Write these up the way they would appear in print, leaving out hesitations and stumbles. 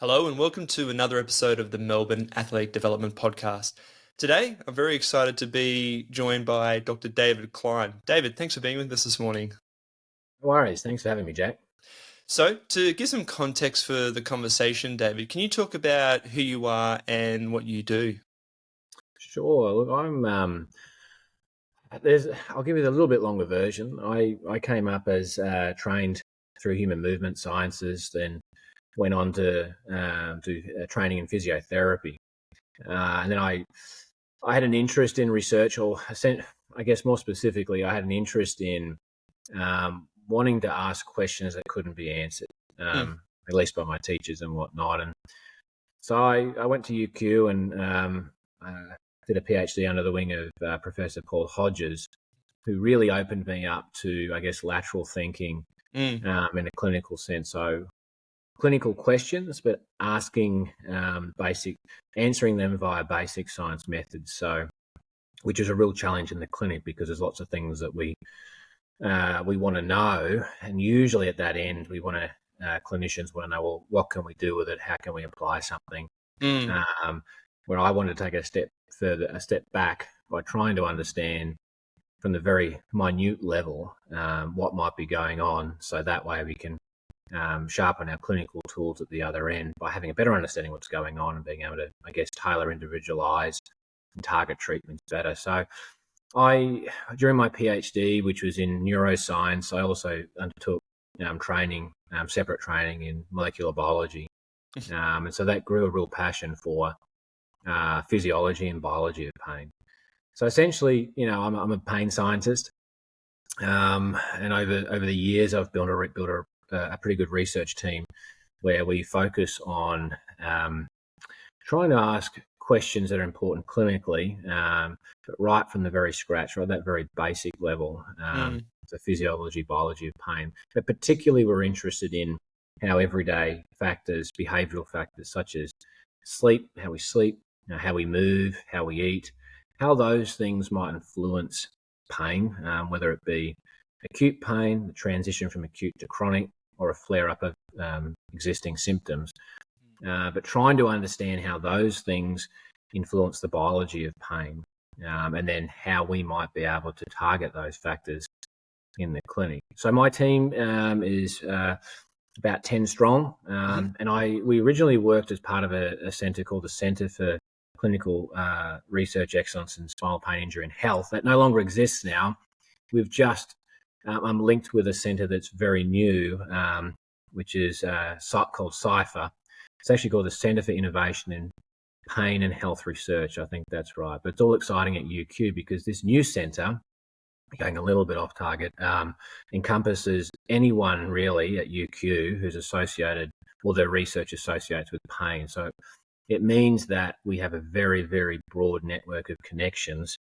Hello and welcome to another episode of the Melbourne Athletic Development Podcast. Today, I'm very excited to be joined by Dr. David Klyne. David, thanks for being with us this morning. No worries. Thanks for having me, Jack. So, to give some context for the conversation, David, can you talk about who you are and what you do? Sure. Look, I'll give you a little bit longer version. I came up as trained through human movement sciences, then went on to do training in physiotherapy, and then I had an interest in research, or I guess more specifically, I had an interest in wanting to ask questions that couldn't be answered, at least by my teachers and whatnot. And so I went to UQ and did a PhD under the wing of Professor Paul Hodges, who really opened me up to, I guess, lateral thinking in a clinical sense. So clinical questions, but answering them via basic science methods. So, which is a real challenge in the clinic because there's lots of things that we want to know, and usually at that end, clinicians want to know, well, what can we do with it? How can we apply something? Where I want to take a step back by trying to understand from the very minute level what might be going on, so that way we can sharpen our clinical tools at the other end by having a better understanding what's going on and being able to, I guess, tailor, individualize, and target treatments better. So during my PhD, which was in neuroscience, I also undertook separate training in molecular biology. And so that grew a real passion for physiology and biology of pain. So essentially, I'm a pain scientist. And over the years, I've built a pretty good research team where we focus on trying to ask questions that are important clinically, but right from the very scratch, right, that very basic level, the physiology, biology of pain. But particularly we're interested in how everyday factors, behavioral factors such as sleep, how we move, how we eat, how those things might influence pain, whether it be acute pain, the transition from acute to chronic, or a flare-up of existing symptoms. But trying to understand how those things influence the biology of pain, and then how we might be able to target those factors in the clinic. So my team is about 10 strong, and we originally worked as part of a centre called the Centre for Clinical Research Excellence in Spinal Pain Injury and Health. That no longer exists now. I'm linked with a centre that's very new, which is called CIFA. It's actually called the Centre for Innovation in Pain and Health Research. I think that's right. But it's all exciting at UQ because this new centre, going a little bit off target, encompasses anyone really at UQ who's associated, or their research associates with pain. So it means that we have a very, very broad network of connections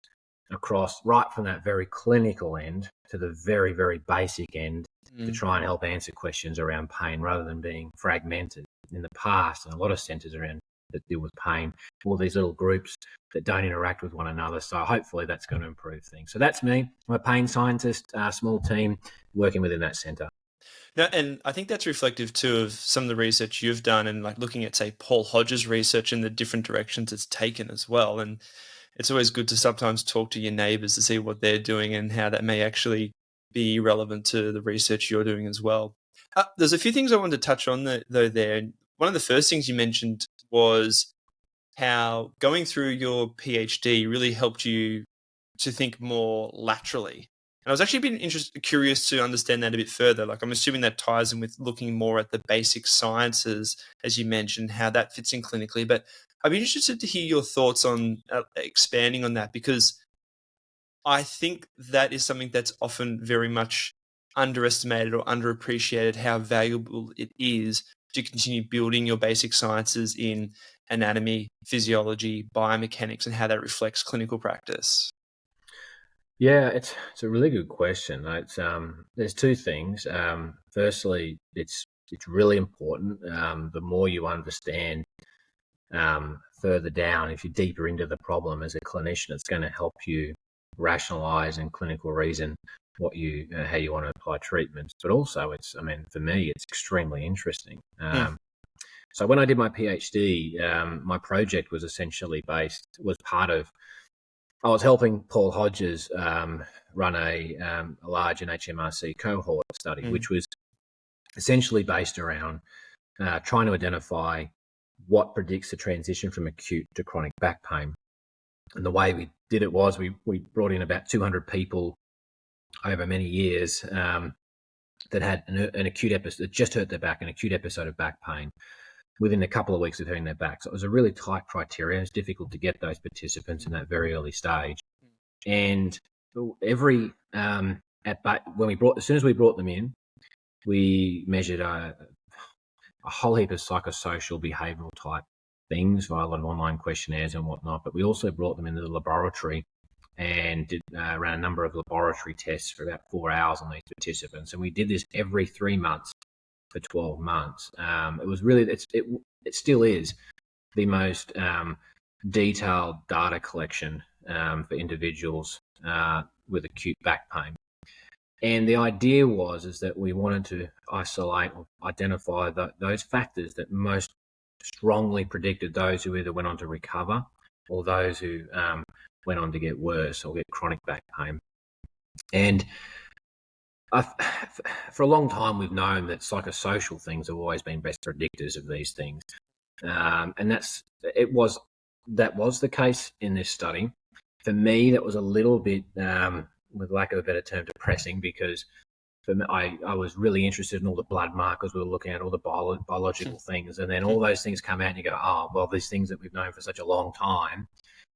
across, right from that very clinical end to the very, very basic end, to try and help answer questions around pain rather than being fragmented. In the past, and a lot of centres around that deal with pain, all these little groups that don't interact with one another. So hopefully that's going to improve things. So that's me. I'm a pain scientist, small team working within that centre. Now, and I think that's reflective too of some of the research you've done, and like looking at, say, Paul Hodges' research and the different directions it's taken as well. And it's always good to sometimes talk to your neighbours to see what they're doing and how that may actually be relevant to the research you're doing as well. There's a few things I wanted to touch on though there. One of the first things you mentioned was how going through your PhD really helped you to think more laterally. And I was actually curious to understand that a bit further. Like, I'm assuming that ties in with looking more at the basic sciences, as you mentioned, how that fits in clinically. But I'd be interested to hear your thoughts on expanding on that, because I think that is something that's often very much underestimated or underappreciated, how valuable it is to continue building your basic sciences in anatomy, physiology, biomechanics, and how that reflects clinical practice. Yeah, it's a really good question. There's two things. Firstly, it's really important. The more you understand further down, if you're deeper into the problem as a clinician, it's going to help you rationalize and clinical reason how you want to apply treatments. But also, for me, it's extremely interesting. So when I did my PhD, my project was I was helping Paul Hodges run a large NHMRC cohort study, which was essentially based around trying to identify what predicts the transition from acute to chronic back pain. And the way we did it was we brought in about 200 people over many years that had an acute episode, that just hurt their back, an acute episode of back pain within a couple of weeks of hurting their back. So it was a really tight criteria. It's difficult to get those participants in that very early stage. And as soon as we brought them in, we measured a whole heap of psychosocial behavioural type things via a lot of online questionnaires and whatnot. But we also brought them into the laboratory and ran a number of laboratory tests for about 4 hours on these participants. And we did this every 3 months for 12 months. It was really, it still is the most detailed data collection for individuals with acute back pain. And the idea is that we wanted to isolate or identify those factors that most strongly predicted those who either went on to recover or those who went on to get worse or get chronic back pain. And for a long time, we've known that psychosocial things have always been best predictors of these things. And that was the case in this study. For me, that was a little bit, with lack of a better term, depressing, because for me, I was really interested in all the blood markers we were looking at, all the biological things, and then all those things come out and you go, oh, well, these things that we've known for such a long time,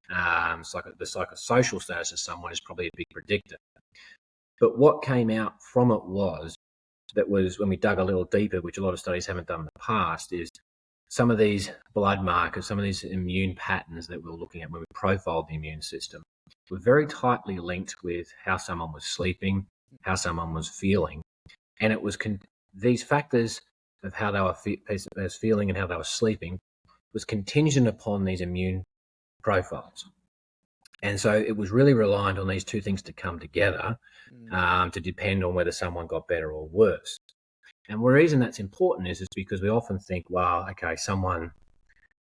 the psychosocial status of someone is probably a big predictor. But what came out from it was when we dug a little deeper, which a lot of studies haven't done in the past, is some of these blood markers, some of these immune patterns that we were looking at when we profiled the immune system were very tightly linked with how someone was sleeping, how someone was feeling. And it was these factors of how they were feeling and how they were sleeping was contingent upon these immune profiles. And so it was really reliant on these two things to come together to depend on whether someone got better or worse. And the reason that's important is because we often think, well, okay, someone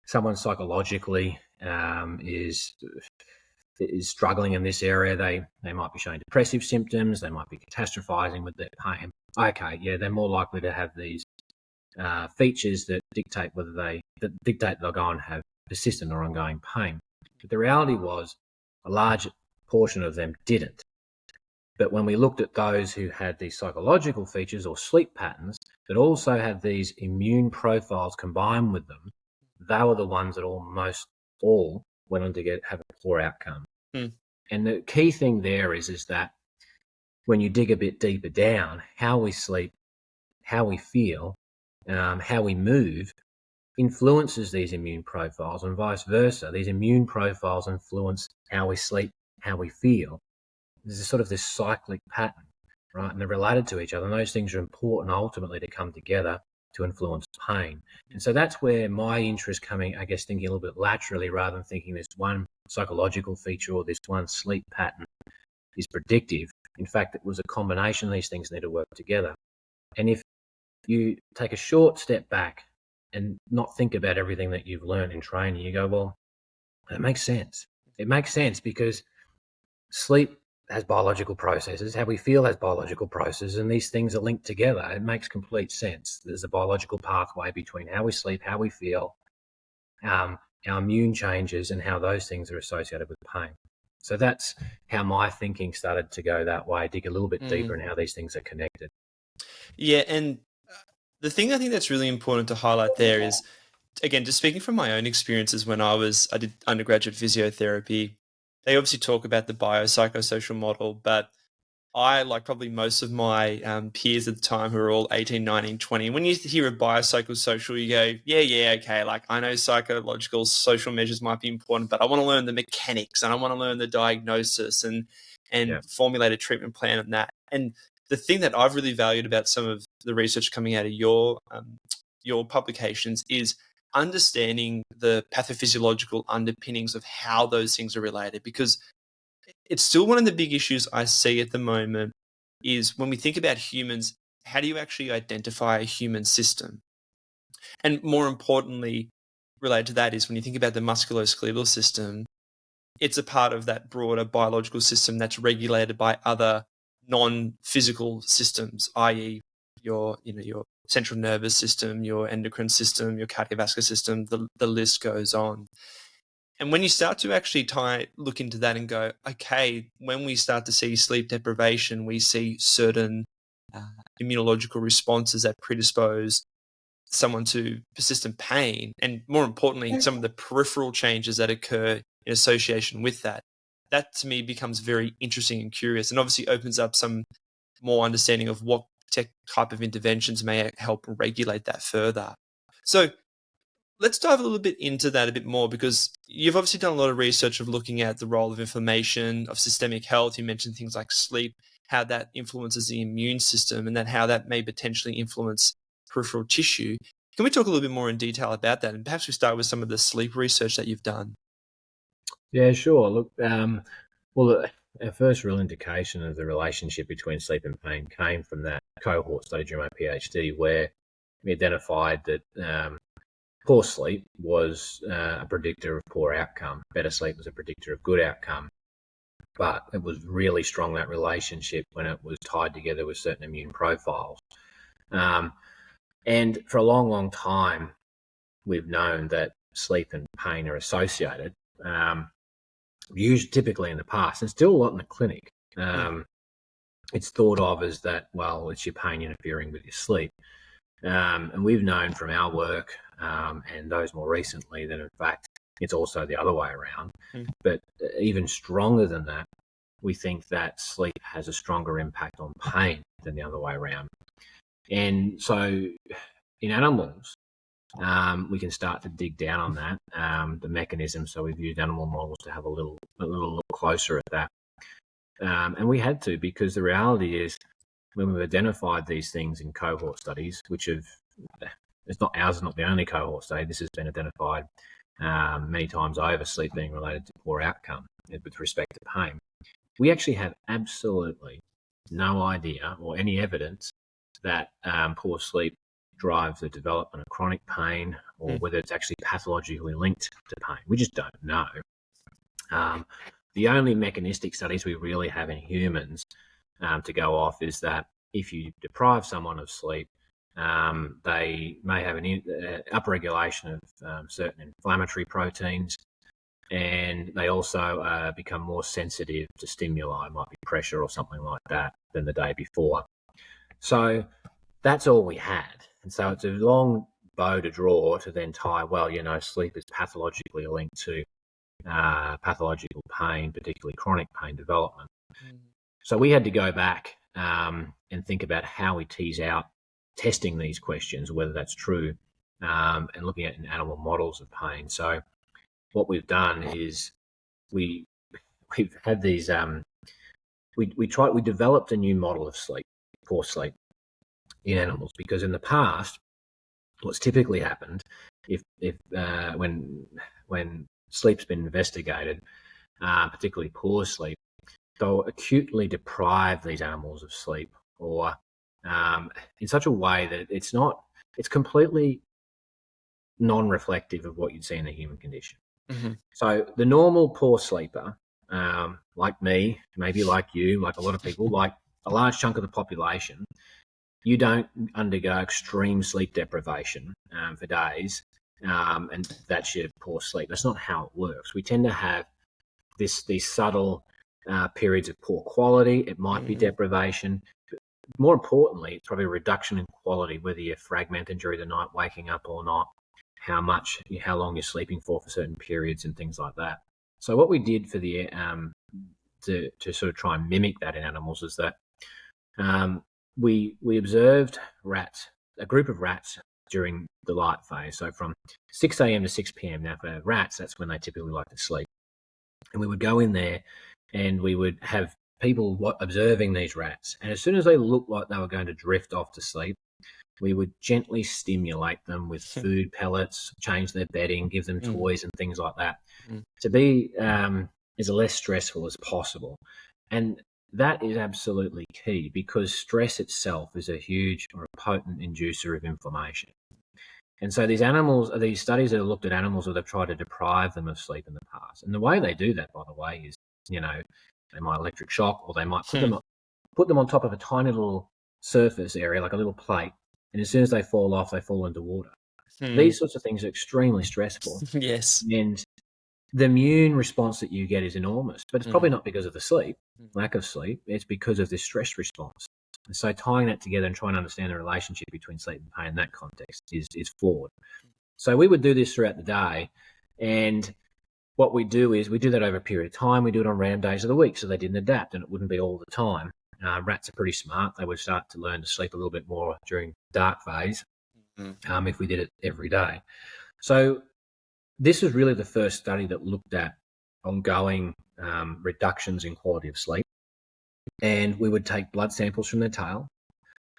psychologically is struggling in this area. They might be showing depressive symptoms. They might be catastrophizing with their pain. Okay, yeah, they're more likely to have these features that dictate that they'll go and have persistent or ongoing pain. But the reality was a large portion of them didn't. But when we looked at those who had these psychological features or sleep patterns that also had these immune profiles combined with them, they were the ones that almost all went on to have a poor outcome. And the key thing there is that when you dig a bit deeper down, how we sleep, how we feel, how we move influences these immune profiles, and vice versa. These immune profiles influence how we sleep, how we feel. There's sort of this cyclic pattern, right? And they're related to each other. And those things are important ultimately to come together to influence pain. And so that's where my interest coming, I guess, thinking a little bit laterally rather than thinking this one psychological feature or this one sleep pattern is predictive. In fact, it was a combination of these things need to work together. And if you take a short step back and not think about everything that you've learned in training, you go, well, that makes sense. It makes sense because sleep has biological processes. How we feel has biological processes, and these things are linked together. It makes complete sense. There's a biological pathway between how we sleep, how we feel, our immune changes, and how those things are associated with pain. So that's how my thinking started to go that way, dig a little bit deeper in how these things are connected. Yeah, and the thing I think that's really important to highlight there is, again, just speaking from my own experiences when I did undergraduate physiotherapy, they obviously talk about the biopsychosocial model, but I, like probably most of my peers at the time who were all 18, 19, 20, when you hear of biopsychosocial, you go, yeah, okay, like I know psychological social measures might be important, but I want to learn the mechanics and I want to learn the diagnosis and formulate a treatment plan on that. And the thing that I've really valued about some of the research coming out of your publications is understanding the pathophysiological underpinnings of how those things are related, because it's still one of the big issues I see at the moment is when we think about humans, how do you actually identify a human system? And more importantly, related to that is when you think about the musculoskeletal system, it's a part of that broader biological system that's regulated by other non-physical systems, i.e. your central nervous system, your endocrine system, your cardiovascular system, the list goes on. And when you start to actually look into that and go, okay, when we start to see sleep deprivation, we see certain immunological responses that predispose someone to persistent pain, and more importantly, some of the peripheral changes that occur in association with that. That to me becomes very interesting and curious, and obviously opens up some more understanding of what type of interventions may help regulate that further. So let's dive a little bit into that a bit more, because you've obviously done a lot of research of looking at the role of inflammation, of systemic health. You mentioned things like sleep, how that influences the immune system, and then how that may potentially influence peripheral tissue. Can we talk a little bit more in detail about that? And perhaps we start with some of the sleep research that you've done. Yeah, sure. Look, well, our first real indication of the relationship between sleep and pain came from that cohort study during my PhD, where we identified that poor sleep was a predictor of poor outcome. Better sleep was a predictor of good outcome. But it was really strong, that relationship, when it was tied together with certain immune profiles. And for a long, long time, we've known that sleep and pain are associated, typically in the past, and still a lot in the clinic. It's thought of as that, well, it's your pain interfering with your sleep. And we've known from our work and those more recently that, in fact, it's also the other way around. But even stronger than that, we think that sleep has a stronger impact on pain than the other way around. And so in animals, we can start to dig down on that, the mechanism. So we've used animal models to have a little look closer at that. And we had to, because the reality is, when we've identified these things in cohort studies, which ours is not the only cohort study. This has been identified many times over, sleep being related to poor outcome with respect to pain. We actually have absolutely no idea or any evidence that poor sleep drives the development of chronic pain, or whether it's actually pathologically linked to pain. We just don't know. The only mechanistic studies we really have in humans to go off is that if you deprive someone of sleep, they may have an upregulation of certain inflammatory proteins, and they also become more sensitive to stimuli, might be pressure or something like that, than the day before. So that's all we had. And so it's a long bow to draw to then tie, well, sleep is pathologically linked to pathological pain, particularly chronic pain development. So we had to go back and think about how we tease out testing these questions, whether that's true, and looking at in animal models of pain. So what we've done is we've had these we developed a new model of sleep, poor sleep, in animals, because in the past, what's typically happened when sleep's been investigated, particularly poor sleep, they'll acutely deprive these animals of sleep, or in such a way that it's completely non-reflective of what you'd see in the human condition. So the normal poor sleeper, like me, maybe like you, like a lot of people, like a large chunk of the population, you don't undergo extreme sleep deprivation for days, and that's your poor sleep. That's not how it works. We tend to have these subtle periods of poor quality. It might be deprivation. More importantly, it's probably a reduction in quality, whether you're fragmented during the night, waking up or not, how long you're sleeping for certain periods, and things like that. So what we did for the to sort of try and mimic that in animals is that we observed rats, a group of rats, during the light phase. So from 6 a.m. to 6 p.m. Now for rats, that's when they typically like to sleep. And we would go in there and we would have people observing these rats. And as soon as they looked like they were going to drift off to sleep, we would gently stimulate them with food pellets, change their bedding, give them toys and things like that, to be as less stressful as possible. And that is absolutely key, because stress itself is a huge or a potent inducer of inflammation. And so these studies that have looked at animals that have tried to deprive them of sleep in the past. And the way they do that, by the way, is, they might electric shock, or they might put them on top of a tiny little surface area, like a little plate. And as soon as they fall off, they fall into water. These sorts of things are extremely stressful. Yes. And the immune response that you get is enormous, but it's probably not because of the sleep, lack of sleep. It's because of this stress response. And so tying that together and trying to understand the relationship between sleep and pain in that context is flawed. So we would do this throughout the day. And what we do is we do that over a period of time. We do it on random days of the week so they didn't adapt, and it wouldn't be all the time. Rats are pretty smart. They would start to learn to sleep a little bit more during dark phase if we did it every day. So this was really the first study that looked at ongoing reductions in quality of sleep. And we would take blood samples from their tail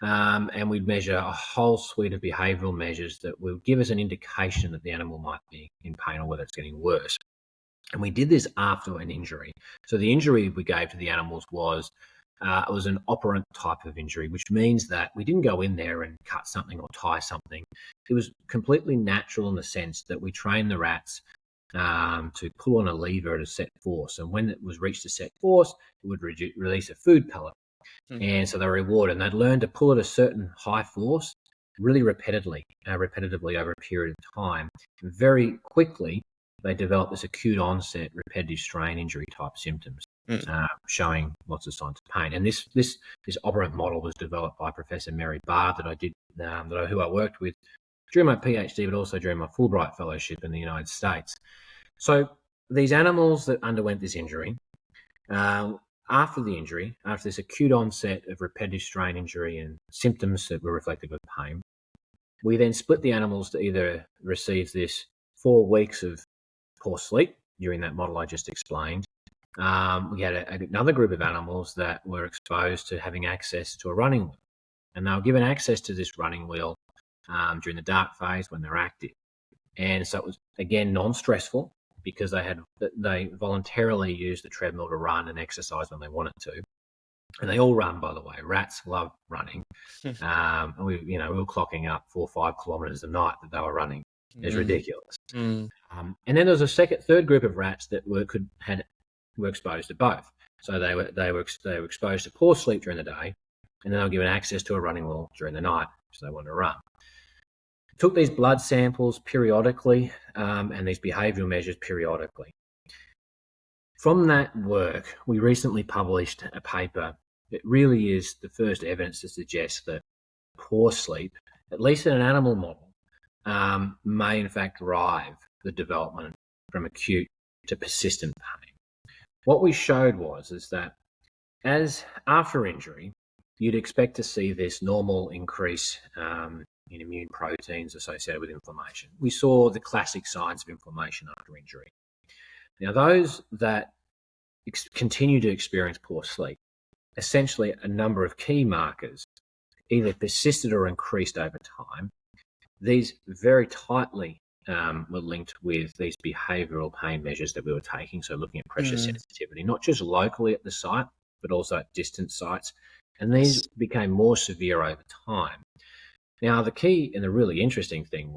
and we'd measure a whole suite of behavioural measures that would give us an indication that the animal might be in pain or whether it's getting worse. And we did this after an injury. So the injury we gave to the animals was it was an operant type of injury, which means that we didn't go in there and cut something or tie something. It was completely natural in the sense that we trained the rats to pull on a lever at a set force. And when it was reached a set force, it would release a food pellet. And so they were rewarded. And they'd learn to pull at a certain high force really repetitively over a period of time. And very quickly, they developed this acute onset repetitive strain injury type symptoms, showing lots of signs of pain. And this operant model was developed by Professor Mary Barr who I worked with during my PhD, but also during my Fulbright fellowship in the United States. So these animals that underwent this injury, after this acute onset of repetitive strain injury and symptoms that were reflective of pain, we then split the animals to either receive this 4 weeks of poor sleep during that model I just explained. We had another group of animals that were exposed to having access to a running wheel. And they were given access to this running wheel during the dark phase when they're active. And so it was, again, non-stressful because they voluntarily used the treadmill to run and exercise when they wanted to. And they all run, by the way. Rats love running. And we were clocking up 4 or 5 kilometres a night that they were running. It's ridiculous. And then there was a third group of rats that were exposed to both. So they were exposed to poor sleep during the day, and then they were given access to a running wheel during the night, so they wanted to run. Took these blood samples periodically and these behavioural measures periodically. From that work, we recently published a paper that really is the first evidence to suggest that poor sleep, at least in an animal model, may in fact drive the development from acute to persistent pain. What we showed is that as after injury, you'd expect to see this normal increase in immune proteins associated with inflammation. We saw the classic signs of inflammation after injury. Now, those that continue to experience poor sleep, essentially a number of key markers either persisted or increased over time. These very tightly were linked with these behavioural pain measures that we were taking, so looking at pressure sensitivity, not just locally at the site, but also at distant sites. And these became more severe over time. Now, the key and the really interesting thing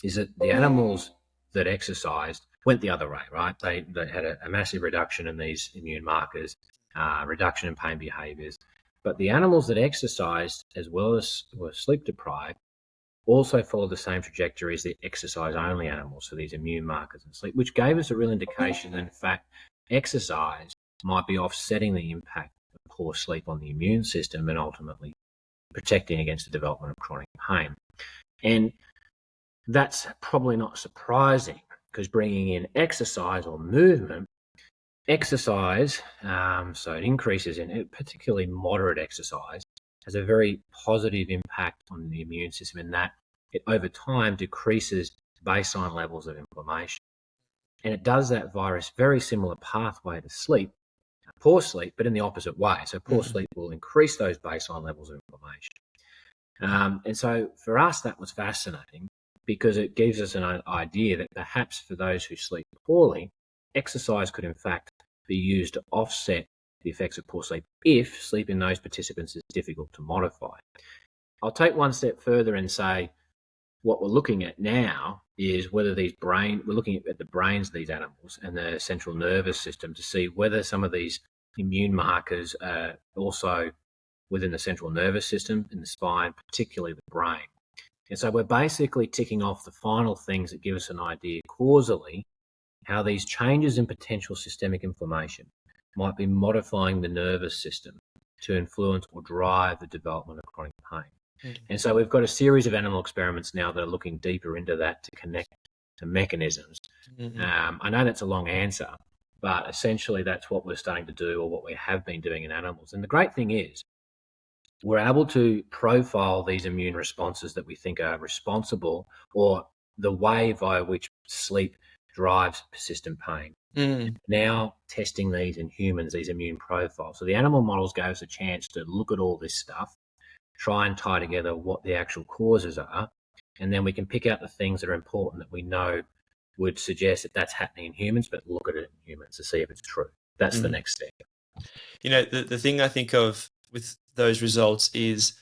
is that the animals that exercised went the other way, right? They had a massive reduction in these immune markers, reduction in pain behaviours. But the animals that exercised, as well as were sleep deprived, also followed the same trajectory as the exercise-only animals, so these immune markers and sleep, which gave us a real indication that, in fact, exercise might be offsetting the impact of poor sleep on the immune system and ultimately protecting against the development of chronic pain. And that's probably not surprising because bringing in exercise or movement, exercise, so it increases in it, particularly moderate exercise, has a very positive impact on the immune system in that it over time decreases baseline levels of inflammation. And it does that via a very similar pathway to sleep, poor sleep, but in the opposite way. So poor sleep will increase those baseline levels of inflammation. And so for us, that was fascinating because it gives us an idea that perhaps for those who sleep poorly, exercise could in fact be used to offset the effects of poor sleep if sleep in those participants is difficult to modify. I'll take one step further and say what we're looking at now is whether we're looking at the brains of these animals and the central nervous system to see whether some of these immune markers are also within the central nervous system, in the spine, particularly the brain. And so we're basically ticking off the final things that give us an idea causally how these changes in potential systemic inflammation might be modifying the nervous system to influence or drive the development of chronic pain. Mm-hmm. And so we've got a series of animal experiments now that are looking deeper into that to connect to mechanisms. Mm-hmm. I know that's a long answer, but essentially that's what we're starting to do, or what we have been doing in animals. And the great thing is we're able to profile these immune responses that we think are responsible, or the way via which sleep drives persistent pain. Now testing these in humans, these immune profiles. So the animal models gave us a chance to look at all this stuff, try and tie together what the actual causes are, and then we can pick out the things that are important that we know would suggest that that's happening in humans, but look at it in humans to see if it's true. That's the next step. You know, the thing I think of with those results is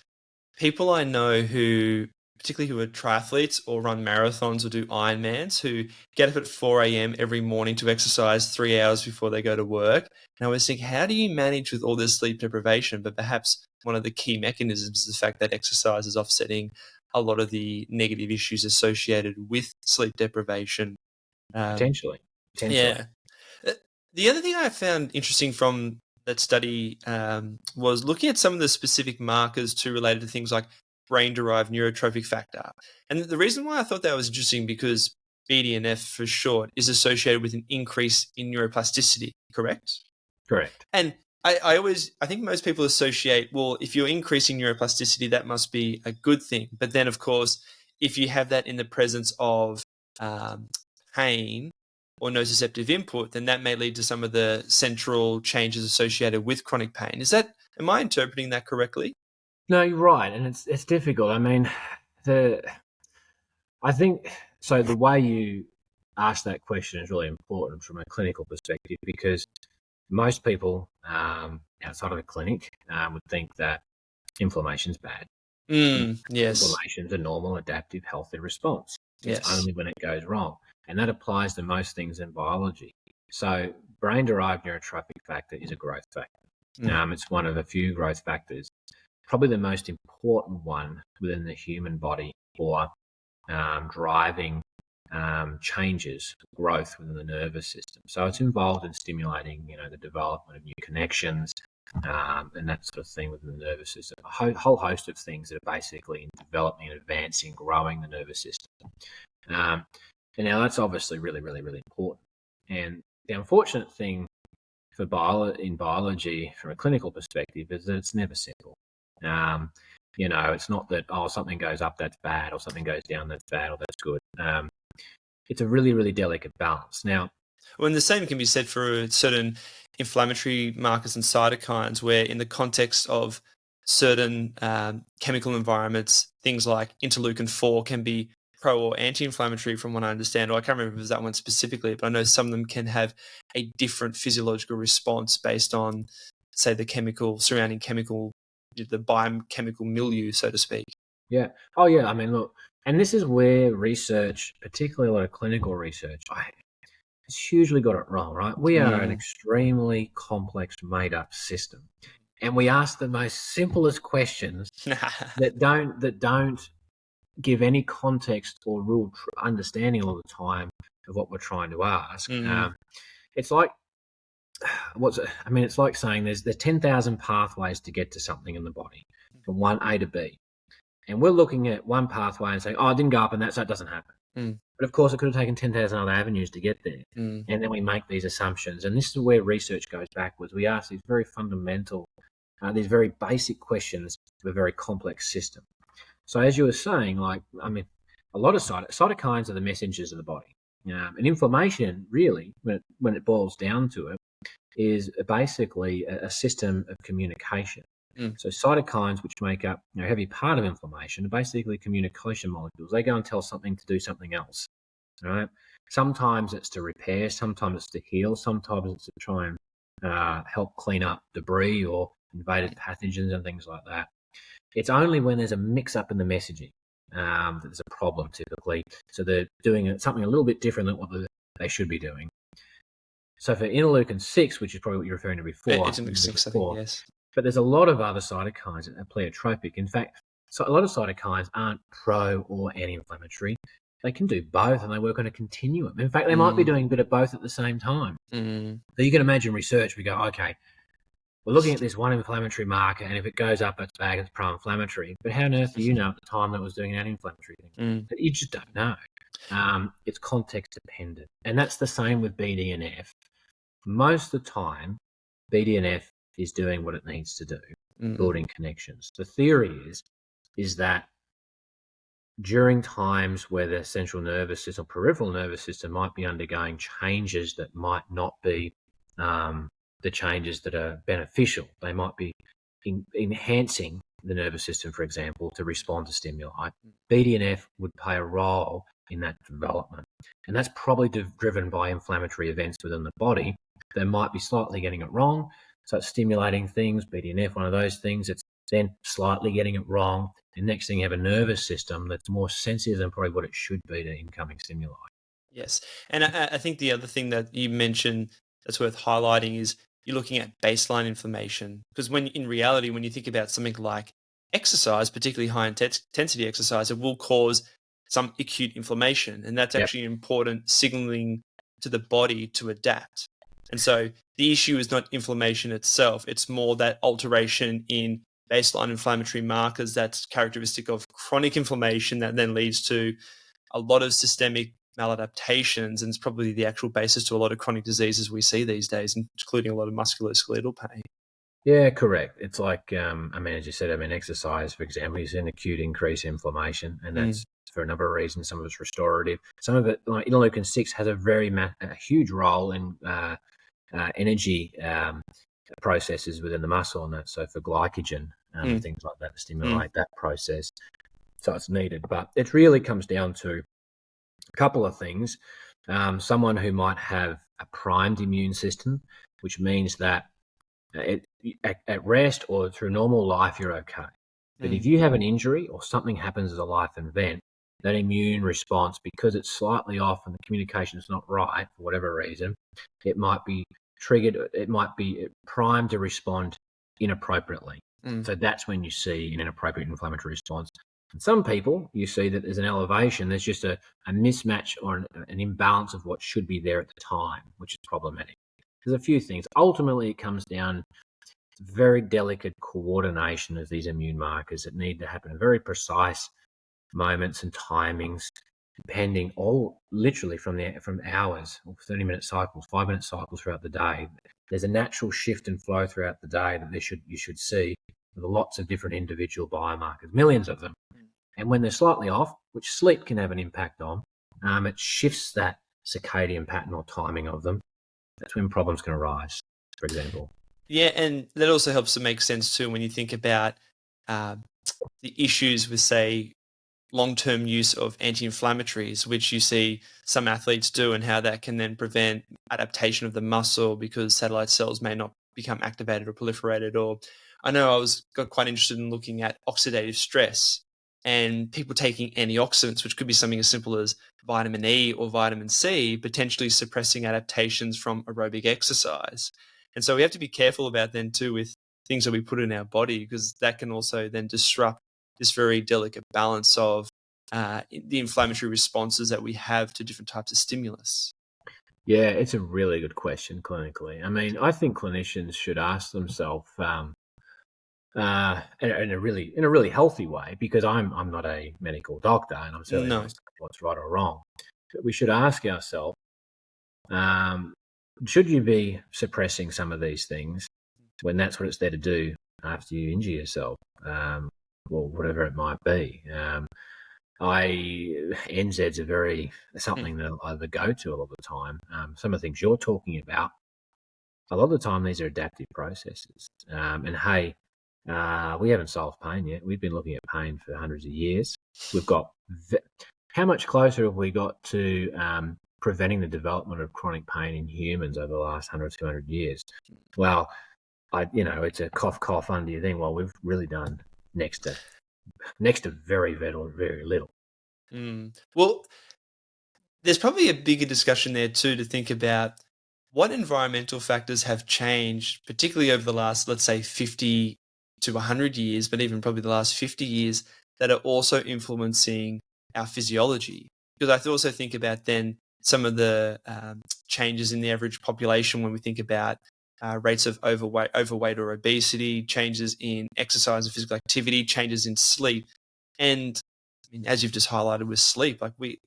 people I know who, particularly who are triathletes or run marathons or do Ironmans, who get up at 4 a.m. every morning to exercise 3 hours before they go to work. And I was thinking, how do you manage with all this sleep deprivation? But perhaps one of the key mechanisms is the fact that exercise is offsetting a lot of the negative issues associated with sleep deprivation. Potentially. Yeah. The other thing I found interesting from that study was looking at some of the specific markers too related to things like brain-derived neurotrophic factor. And the reason why I thought that was interesting because BDNF for short is associated with an increase in neuroplasticity, correct? Correct. And I think most people associate, well, if you're increasing neuroplasticity, that must be a good thing. But then, of course, if you have that in the presence of pain or nociceptive input, then that may lead to some of the central changes associated with chronic pain. Am I interpreting that correctly? No, you're right, and it's difficult. I mean, I think so. The way you ask that question is really important from a clinical perspective, because most people outside of the clinic would think that inflammation's bad. Yes, inflammation's a normal, adaptive, healthy response. It's only when it goes wrong, and that applies to most things in biology. So, brain-derived neurotrophic factor is a growth factor. It's one of a few growth factors. Probably the most important one within the human body for driving changes, growth within the nervous system. So it's involved in stimulating, the development of new connections and that sort of thing within the nervous system. A whole host of things that are basically in developing and advancing, growing the nervous system. And now that's obviously really, really, really important. And the unfortunate thing in biology from a clinical perspective is that it's never simple. It's not that, something goes up, that's bad, or something goes down, that's bad, or that's good. It's a really, really delicate balance. Now, when the same can be said for certain inflammatory markers and cytokines, where in the context of certain chemical environments, things like interleukin-4 can be pro or anti-inflammatory from what I understand, or I can't remember if it was that one specifically, but I know some of them can have a different physiological response based on, say, the biochemical milieu, so to speak. Yeah. Oh, yeah. I mean, look, and this is where research, particularly a lot of clinical research, has hugely got it wrong, right? We are an extremely complex, made-up system, and we ask the most simplest questions that don't give any context or real understanding all the time of what we're trying to ask. It's like it's like saying there's 10,000 pathways to get to something in the body from one A to B. And we're looking at one pathway and saying, it didn't go up and so it doesn't happen. But of course, it could have taken 10,000 other avenues to get there. And then we make these assumptions. And this is where research goes backwards. We ask these very fundamental, these very basic questions of a very complex system. So as you were saying, a lot of cytokines are the messengers of the body. And inflammation, really, when it boils down to it, is basically a system of communication. So cytokines, which make up a heavy part of inflammation, are basically communication molecules. They go and tell something to do something else. Right? Sometimes it's to repair, sometimes it's to heal, sometimes it's to try and help clean up debris or invaded pathogens and things like that. It's only when there's a mix-up in the messaging that there's a problem typically. So they're doing something a little bit different than what they should be doing. So for interleukin-6, which is probably what you're referring to before, Interleukin-6, I think, yes. But there's a lot of other cytokines that are pleiotropic. In fact, so a lot of cytokines aren't pro or anti-inflammatory. They can do both, and they work on a continuum. In fact, they might be doing a bit of both at the same time. So you can imagine research. We go, okay, we're looking at this one inflammatory marker, and if it goes up, it's bad, it's pro-inflammatory. But how on earth do you know at the time that it was doing an anti-inflammatory thing? You just don't know. It's context dependent. And that's the same with BDNF. Most of the time, BDNF is doing what it needs to do, building connections. The theory is that during times where the central nervous system, peripheral nervous system might be undergoing changes that might not be the changes that are beneficial. They might be enhancing the nervous system, for example, to respond to stimuli. BDNF would play a role in that development. And that's probably driven by inflammatory events within the body. They might be slightly getting it wrong. So it's stimulating things, BDNF, one of those things. It's then slightly getting it wrong. And next thing you have a nervous system that's more sensitive than probably what it should be to incoming stimuli. Yes. And I think the other thing that you mentioned that's worth highlighting is you're looking at baseline inflammation. Because in reality, when you think about something like exercise, particularly high intensity exercise, it will cause some acute inflammation. And that's actually important signaling to the body to adapt. And so the issue is not inflammation itself. It's more that alteration in baseline inflammatory markers that's characteristic of chronic inflammation that then leads to a lot of systemic maladaptations, and it's probably the actual basis to a lot of chronic diseases we see these days, including a lot of musculoskeletal pain. Yeah, correct. It's like, as you said, exercise, for example, is an acute increase in inflammation, and that's for a number of reasons. Some of it's restorative. Some of it, like interleukin-6, has a huge role in energy processes within the muscle, and that. So for glycogen, things like that to stimulate that process. So it's needed, but it really comes down to a couple of things. Someone who might have a primed immune system, which means that at rest or through normal life, you're okay. But if you have an injury or something happens as a life event, that immune response, because it's slightly off and the communication is not right for whatever reason, it might be triggered, it might be primed to respond inappropriately. So that's when you see an inappropriate inflammatory response. In some people, you see that there's an elevation, there's just a mismatch or an imbalance of what should be there at the time, which is problematic. There's a few things. Ultimately, it comes down to very delicate coordination of these immune markers that need to happen in very precise moments and timings, depending all literally from hours or 30-minute cycles, 5-minute cycles throughout the day. There's a natural shift and flow throughout the day that you should see with lots of different individual biomarkers, millions of them. And when they're slightly off, which sleep can have an impact on, it shifts that circadian pattern or timing of them. That's when problems can arise, for example. Yeah, and that also helps to make sense too when you think about the issues with, say, long-term use of anti-inflammatories, which you see some athletes do, and how that can then prevent adaptation of the muscle because satellite cells may not become activated or proliferated. Or I know got quite interested in looking at oxidative stress and people taking antioxidants, which could be something as simple as vitamin E or vitamin C, potentially suppressing adaptations from aerobic exercise. And so we have to be careful about then too with things that we put in our body, because that can also then disrupt this very delicate balance of the inflammatory responses that we have to different types of stimulus. Yeah, it's a really good question clinically. I think clinicians should ask themselves in a really healthy way, because I'm not a medical doctor and I'm certainly not saying what's right or wrong. But we should ask ourselves, should you be suppressing some of these things when that's what it's there to do after you injure yourself, or whatever it might be? NZs are something that I go to a lot of the time. Some of the things you're talking about, a lot of the time these are adaptive processes. And hey, we haven't solved pain yet. We've been looking at pain for hundreds of years. We've got how much closer have we got to preventing the development of chronic pain in humans over the last 100, 200 years? Well, it's a cough under your thing. Well, we've really done next to very, very, very little. Well, there's probably a bigger discussion there too to think about what environmental factors have changed, particularly over the last, let's say, 50 to 100 years, but even probably the last 50 years, that are also influencing our physiology. Because I also think about then some of the changes in the average population when we think about rates of overweight or obesity, changes in exercise and physical activity, changes in sleep. And I mean, as you've just highlighted with sleep,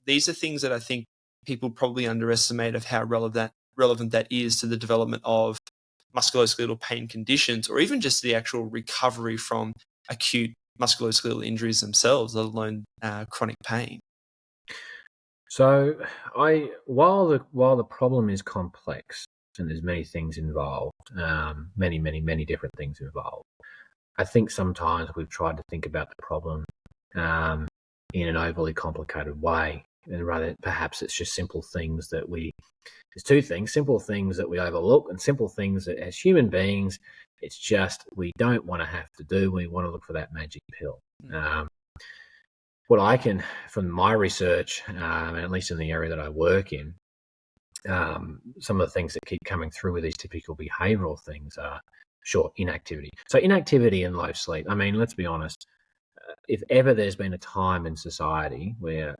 these are things that I think people probably underestimate of how relevant that is to the development of musculoskeletal pain conditions, or even just the actual recovery from acute musculoskeletal injuries themselves, let alone chronic pain. So, while the problem is complex and there's many things involved, many different things involved, I think sometimes we've tried to think about the problem in an overly complicated way, and rather perhaps it's just simple things that there's two things, simple things that we overlook, and simple things that as human beings, it's just we don't want to have to do. We want to look for that magic pill. What I can, from my research, and at least in the area that I work in, some of the things that keep coming through with these typical behavioral things are, sure, inactivity. So inactivity and low sleep. I mean, let's be honest. If ever there's been a time in society where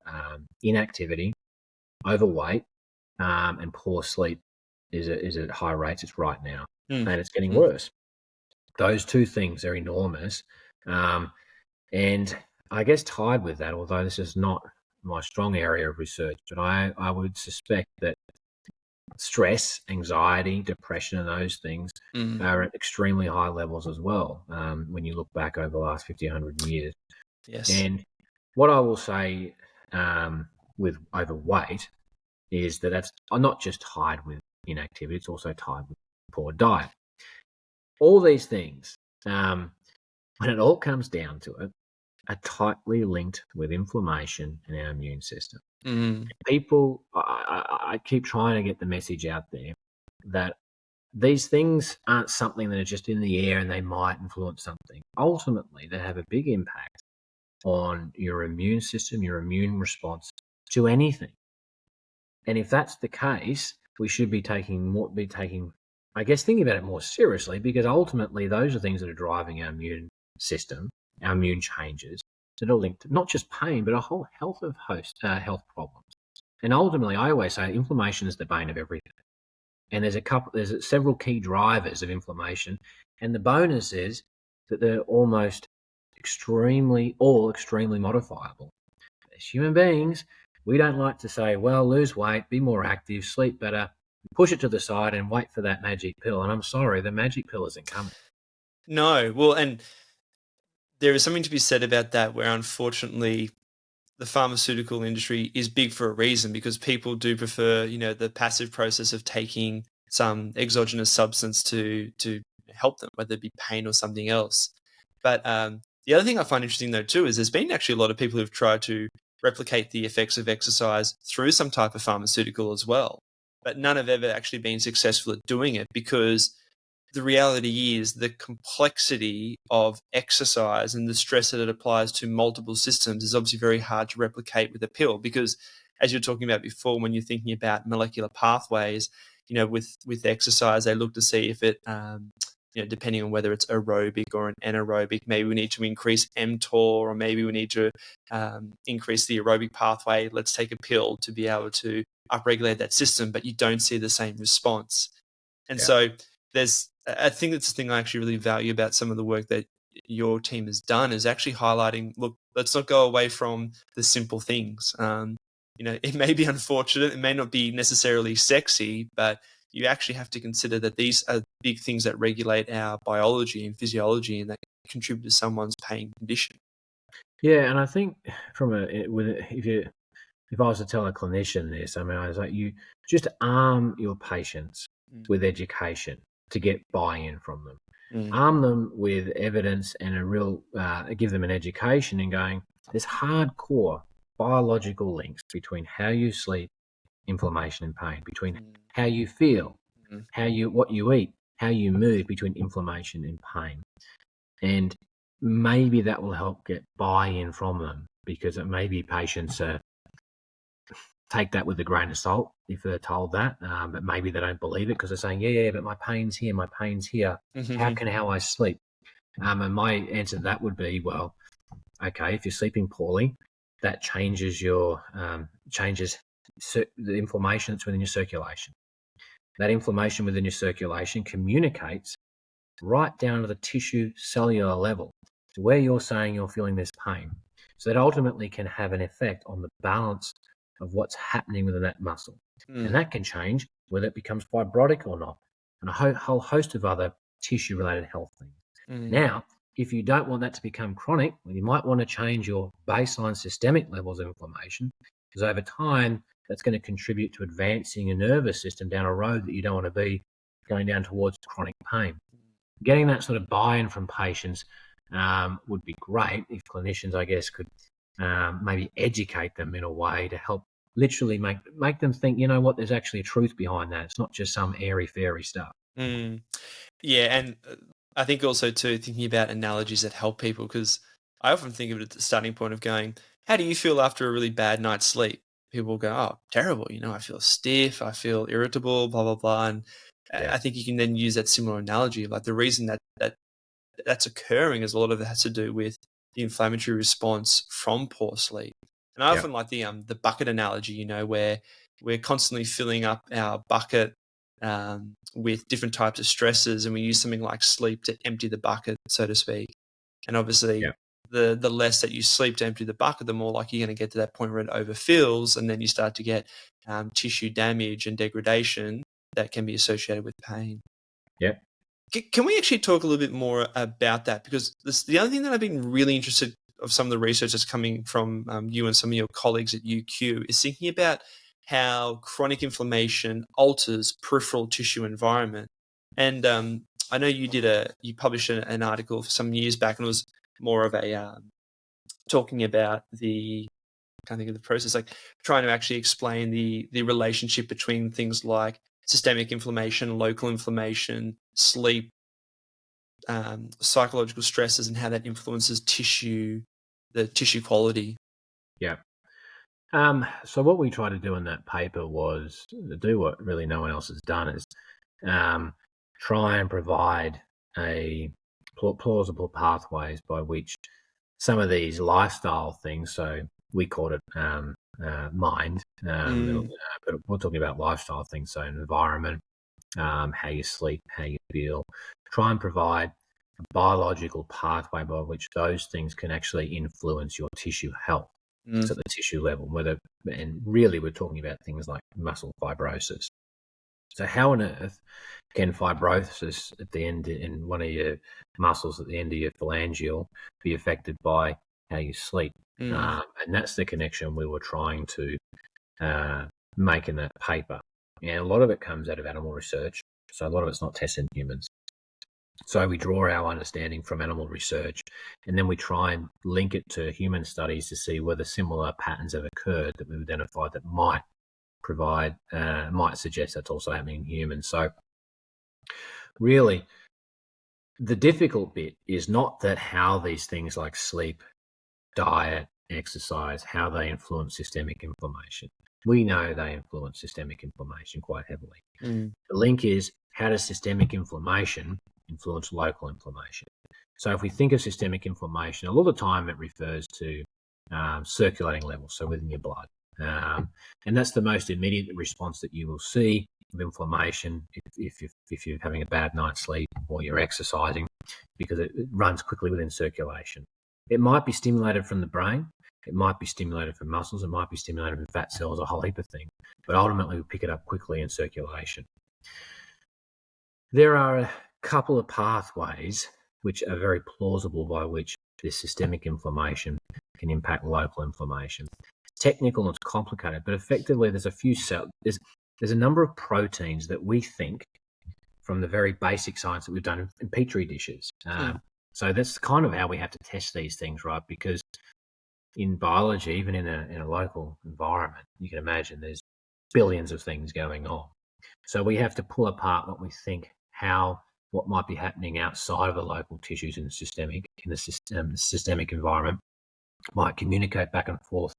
inactivity, overweight, and poor sleep is at high rates, it's right now, and it's getting worse. Those two things are enormous, and I guess tied with that, although this is not my strong area of research, but I would suspect that stress, anxiety, depression, and those things are at extremely high levels as well when you look back over the last 50, 100 years. Yes. And what I will say with overweight is that that's not just tied with inactivity, it's also tied with poor diet. All these things, when it all comes down to it, are tightly linked with inflammation in our immune system. People, I keep trying to get the message out there that these things aren't something that are just in the air and they might influence something. Ultimately, they have a big impact on your immune system, your immune response to anything. And if that's the case, we should be taking, I guess, thinking about it more seriously, because ultimately those are things that are driving our immune system, our immune changes that are linked to not just pain, but a whole health health problems. And ultimately, I always say inflammation is the bane of everything. And there's several key drivers of inflammation. And the bonus is that they're almost extremely modifiable. As human beings, we don't like to say, well, lose weight, be more active, sleep better, push it to the side and wait for that magic pill. And I'm sorry, the magic pill isn't coming. No, well, and there is something to be said about that, where unfortunately the pharmaceutical industry is big for a reason, because people do prefer, the passive process of taking some exogenous substance to help them, whether it be pain or something else. But the other thing I find interesting though too is there's been actually a lot of people who've tried to replicate the effects of exercise through some type of pharmaceutical as well, but none have ever actually been successful at doing it, because the reality is the complexity of exercise and the stress that it applies to multiple systems is obviously very hard to replicate with a pill, because as you're talking about before, when you're thinking about molecular pathways, with exercise, they look to see if it, depending on whether it's aerobic or an anaerobic, maybe we need to increase mTOR, or maybe we need to increase the aerobic pathway. Let's take a pill to be able to upregulate that system, but you don't see the same response. And so I think that's the thing I actually really value about some of the work that your team has done, is actually highlighting, look, let's not go away from the simple things. It may be unfortunate, it may not be necessarily sexy, but you actually have to consider that these are big things that regulate our biology and physiology and that contribute to someone's pain condition. Yeah, and I think if I was to tell a clinician this, I mean, I was like, you just arm your patients with education to get buy-in from them. Arm them with evidence and give them an education and going, there's hardcore biological links between how you sleep, inflammation and pain, between how you feel, what you eat, how you move, between inflammation and pain. And maybe that will help get buy-in from them, because it may be patients take that with a grain of salt if they're told that, but maybe they don't believe it because they're saying, yeah, but my pain's here. How I sleep? And my answer to that would be, well, okay, if you're sleeping poorly, that changes your the inflammation that's within your circulation. That inflammation within your circulation communicates right down to the tissue cellular level to where you're saying you're feeling this pain. So that ultimately can have an effect on the balance of what's happening within that muscle. And that can change whether it becomes fibrotic or not, and a whole host of other tissue-related health things. Now, if you don't want that to become chronic, well, you might want to change your baseline systemic levels of inflammation, because over time, that's going to contribute to advancing your nervous system down a road that you don't want to be going down towards chronic pain. Getting that sort of buy-in from patients would be great if clinicians, I guess, could maybe educate them in a way to help literally make them think, you know what, there's actually a truth behind that. It's not just some airy-fairy stuff. Yeah, and I think also too, thinking about analogies that help people, because I often think of it at the starting point of going, how do you feel after a really bad night's sleep? People go, oh, terrible. I feel stiff, I feel irritable, blah, blah, blah. And I think you can then use that similar analogy. Like the reason that's occurring is a lot of it has to do with the inflammatory response from poor sleep. And I often like the bucket analogy, where we're constantly filling up our bucket with different types of stresses, and we use something like sleep to empty the bucket, so to speak. And obviously, the less that you sleep to empty the bucket, the more likely you're going to get to that point where it overfills, and then you start to get tissue damage and degradation that can be associated with pain. Yeah. Can we actually talk a little bit more about that? Because the other thing that I've been really interested of some of the research that's coming from you and some of your colleagues at UQ is thinking about how chronic inflammation alters peripheral tissue environment. And I know you published an article some years back, and it was more of a talking about I can't think of the process, like trying to actually explain the relationship between things like systemic inflammation, local inflammation, sleep, psychological stresses, and how that influences the tissue quality. Yeah. So what we tried to do in that paper was to do what really no one else has done, is try and provide a plausible pathways by which some of these lifestyle things, so we called it mind, but we're talking about lifestyle things, so environment, how you sleep, how you feel, try and provide a biological pathway by which those things can actually influence your tissue health. So at the tissue level, and really we're talking about things like muscle fibrosis. So how on earth can fibrosis at the end in one of your muscles at the end of your phalangeal be affected by how you sleep? And that's the connection we were trying to make in that paper. And a lot of it comes out of animal research, so a lot of it's not tested in humans. So we draw our understanding from animal research, and then we try and link it to human studies to see whether similar patterns have occurred that we've identified that might suggest that's also happening in humans. So really, the difficult bit is not that how these things like sleep, diet, exercise, how they influence systemic inflammation. We know they influence systemic inflammation quite heavily. The link is, how does systemic inflammation influence local inflammation? So if we think of systemic inflammation, a lot of the time it refers to circulating levels, so within your blood. And that's the most immediate response that you will see of inflammation if you're having a bad night's sleep or you're exercising, because it runs quickly within circulation. It might be stimulated from the brain, it might be stimulated from muscles, it might be stimulated from fat cells, a whole heap of things, but ultimately we pick it up quickly in circulation. There are a couple of pathways which are very plausible by which this systemic inflammation can impact local inflammation. It's technical and it's complicated, but effectively there's a number of proteins that we think, from the very basic science that we've done in petri dishes. So that's kind of how we have to test these things, right? Because in biology, even in a local environment, you can imagine there's billions of things going on. So we have to pull apart what we think, how what might be happening outside of the local tissues in the systemic environment might communicate back and forth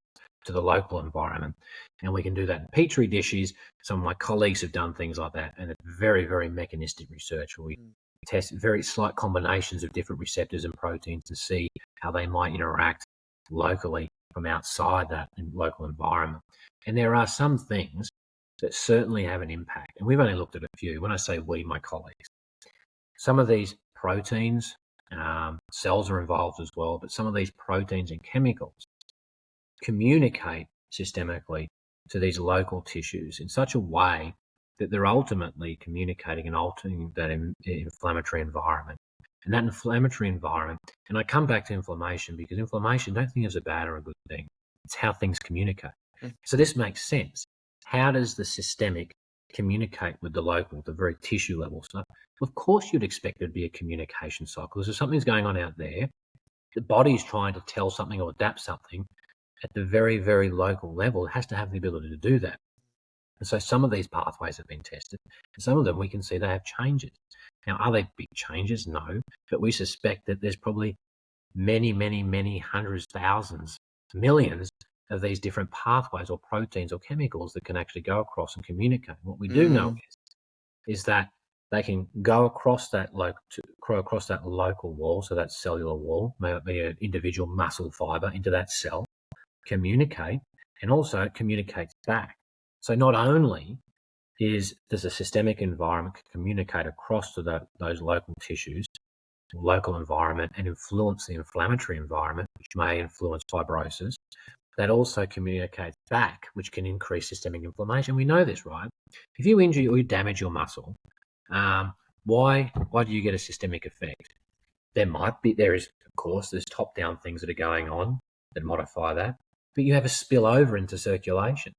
to the local environment. And we can do that in petri dishes. Some of my colleagues have done things like that, and it's very, very mechanistic research where we test very slight combinations of different receptors and proteins to see how they might interact locally from outside that local environment. And there are some things that certainly have an impact, and we've only looked at a few. When I say we, my colleagues, some of these proteins, cells are involved as well, but some of these proteins and chemicals communicate systemically to these local tissues in such a way that they're ultimately communicating and altering that inflammatory environment. And that inflammatory environment, and I come back to inflammation because inflammation, don't think is a bad or a good thing. It's how things communicate. So this makes sense. How does the systemic communicate with the local, the very tissue level stuff? Of course, you'd expect there to be a communication cycle. So something's going on out there. The body's trying to tell something or adapt something at the very, very local level. It has to have the ability to do that. And so some of these pathways have been tested, and some of them we can see they have changes. Now, are they big changes? No, but we suspect that there's probably many, many, many hundreds, thousands, millions of these different pathways or proteins or chemicals that can actually go across and communicate. What we do know is that they can go across that local wall, so that cellular wall, may it be an individual muscle fiber into that cell, communicate, and also it communicates back. So not only does a systemic environment communicate across to those local tissues, local environment, and influence the inflammatory environment, which may influence fibrosis, that also communicates back, which can increase systemic inflammation. We know this, right? If you injure or you damage your muscle, why do you get a systemic effect? There is, of course, there's top-down things that are going on that modify that, but you have a spillover into circulation.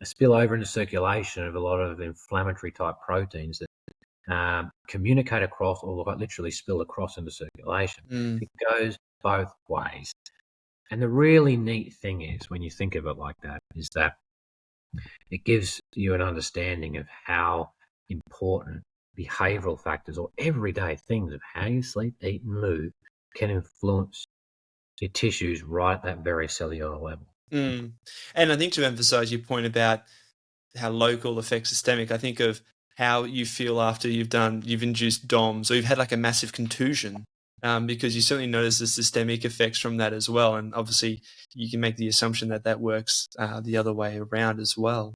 A spillover into circulation of a lot of inflammatory type proteins that communicate across or literally spill across into circulation. It goes both ways. And the really neat thing is, when you think of it like that, is that it gives you an understanding of how important behavioral factors or everyday things of how you sleep, eat, and move can influence your tissues right at that very cellular level. And I think to emphasize your point about how local affects systemic, I think of how you feel after you've induced DOMS or you've had like a massive contusion, because you certainly notice the systemic effects from that as well. And obviously you can make the assumption that that works the other way around as well.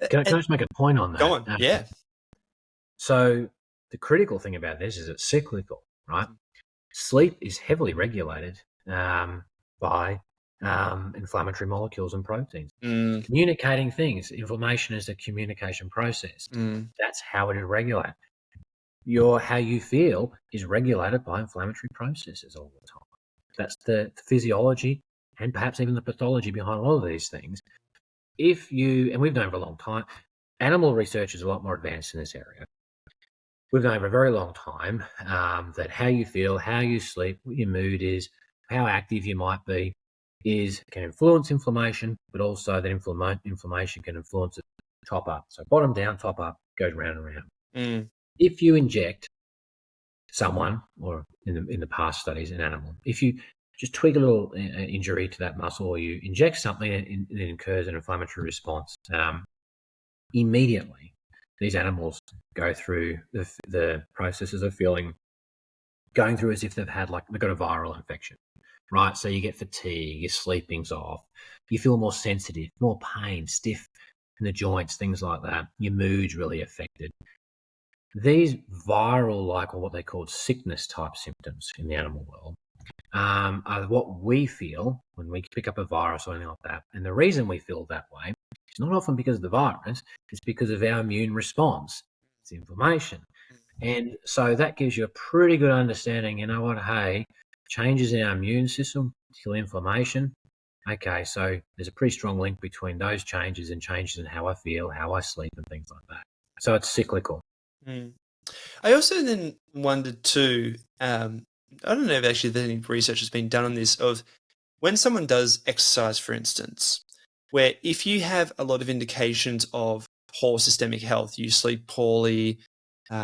Can I just make a point on that? Go on, yeah. So the critical thing about this is it's cyclical, right? Sleep is heavily regulated by inflammatory molecules and proteins. Communicating things. Inflammation is a communication process. That's how it is regulated. How you feel is regulated by inflammatory processes all the time. That's the physiology and perhaps even the pathology behind all of these things. And we've known for a long time, animal research is a lot more advanced in this area. We've known for a very long time that how you feel, how you sleep, what your mood is, how active you might be, can influence inflammation, but also that inflammation can influence it top up. So bottom down, top up, goes round and round. If you inject someone, or in the past studies, an animal, if you just tweak a little injury to that muscle, or you inject something that incurs an inflammatory response, immediately these animals go through the processes of going through as if they've got a viral infection. Right, so you get fatigue, your sleeping's off, you feel more sensitive, more pain, stiff in the joints, things like that. Your mood's really affected. These viral, or what they call sickness type symptoms in the animal world, are what we feel when we pick up a virus or anything like that. And the reason we feel that way is not often because of the virus, it's because of our immune response. It's inflammation. And so that gives you a pretty good understanding, hey, changes in our immune system, particularly inflammation. Okay, so there's a pretty strong link between those changes and changes in how I feel, how I sleep, and things like that. So it's cyclical. I also then wondered too, I don't know if actually there's any research has been done on this, of when someone does exercise, for instance, where if you have a lot of indications of poor systemic health, you sleep poorly,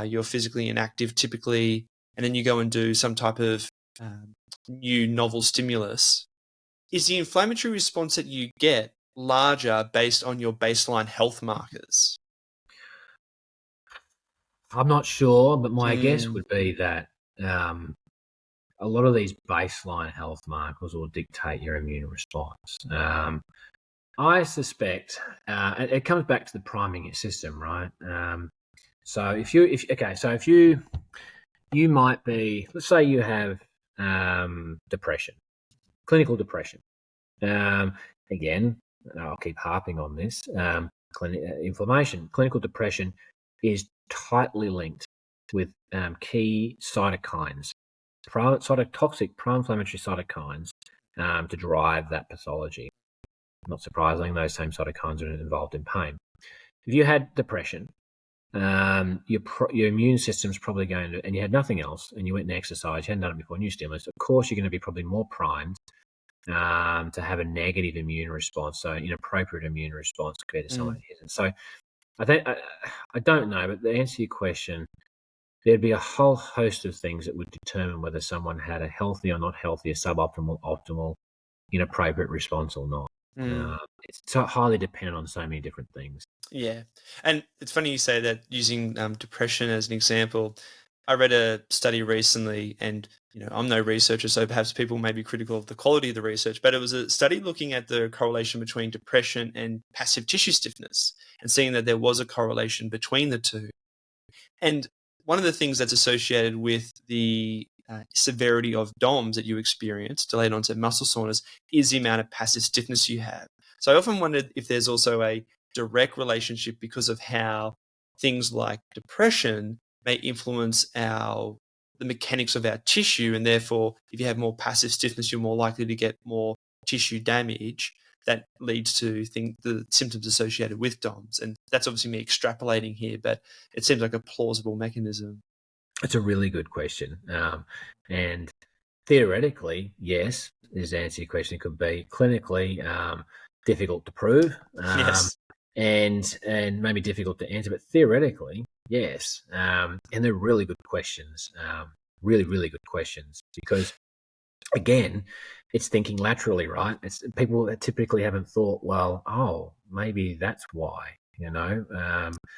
you're physically inactive typically, and then you go and do some type of new novel stimulus, is the inflammatory response that you get larger based on your baseline health markers? I'm not sure, but my guess would be that a lot of these baseline health markers will dictate your immune response. I suspect it comes back to the priming your system, right? So if you might be, let's say you have depression, clinical depression. Again, I'll keep harping on this. Inflammation, clinical depression is tightly linked with key cytokines, toxic pro-inflammatory cytokines to drive that pathology. Not surprising, those same cytokines are involved in pain. If you had depression, your immune system's probably going to, and you had nothing else, and you went and exercised, you hadn't done it before, new stimulus, of course you're going to be probably more primed to have a negative immune response, so inappropriate immune response compared to someone who isn't. So I think, I don't know, but to answer your question, there'd be a whole host of things that would determine whether someone had a healthy or not healthy, a suboptimal, optimal, inappropriate response or not. It's so highly dependent on so many different things. Yeah. And it's funny you say that, using depression as an example. I read a study recently, and I'm no researcher, so perhaps people may be critical of the quality of the research, but it was a study looking at the correlation between depression and passive tissue stiffness, and seeing that there was a correlation between the two. And one of the things that's associated with the severity of DOMS that you experience, delayed onset muscle soreness, is the amount of passive stiffness you have. So I often wondered if there's also a direct relationship because of how things like depression may influence the mechanics of our tissue, and therefore if you have more passive stiffness, you're more likely to get more tissue damage that leads to the symptoms associated with DOMS. And that's obviously me extrapolating here, but it seems like a plausible mechanism. It's a really good question. And theoretically, yes, is the answer to your question. It could be clinically difficult to prove. Yes. And maybe difficult to answer, but theoretically, yes. And they're really good questions, really, really good questions, because, again, it's thinking laterally, right? It's people that typically haven't thought, well, maybe that's why,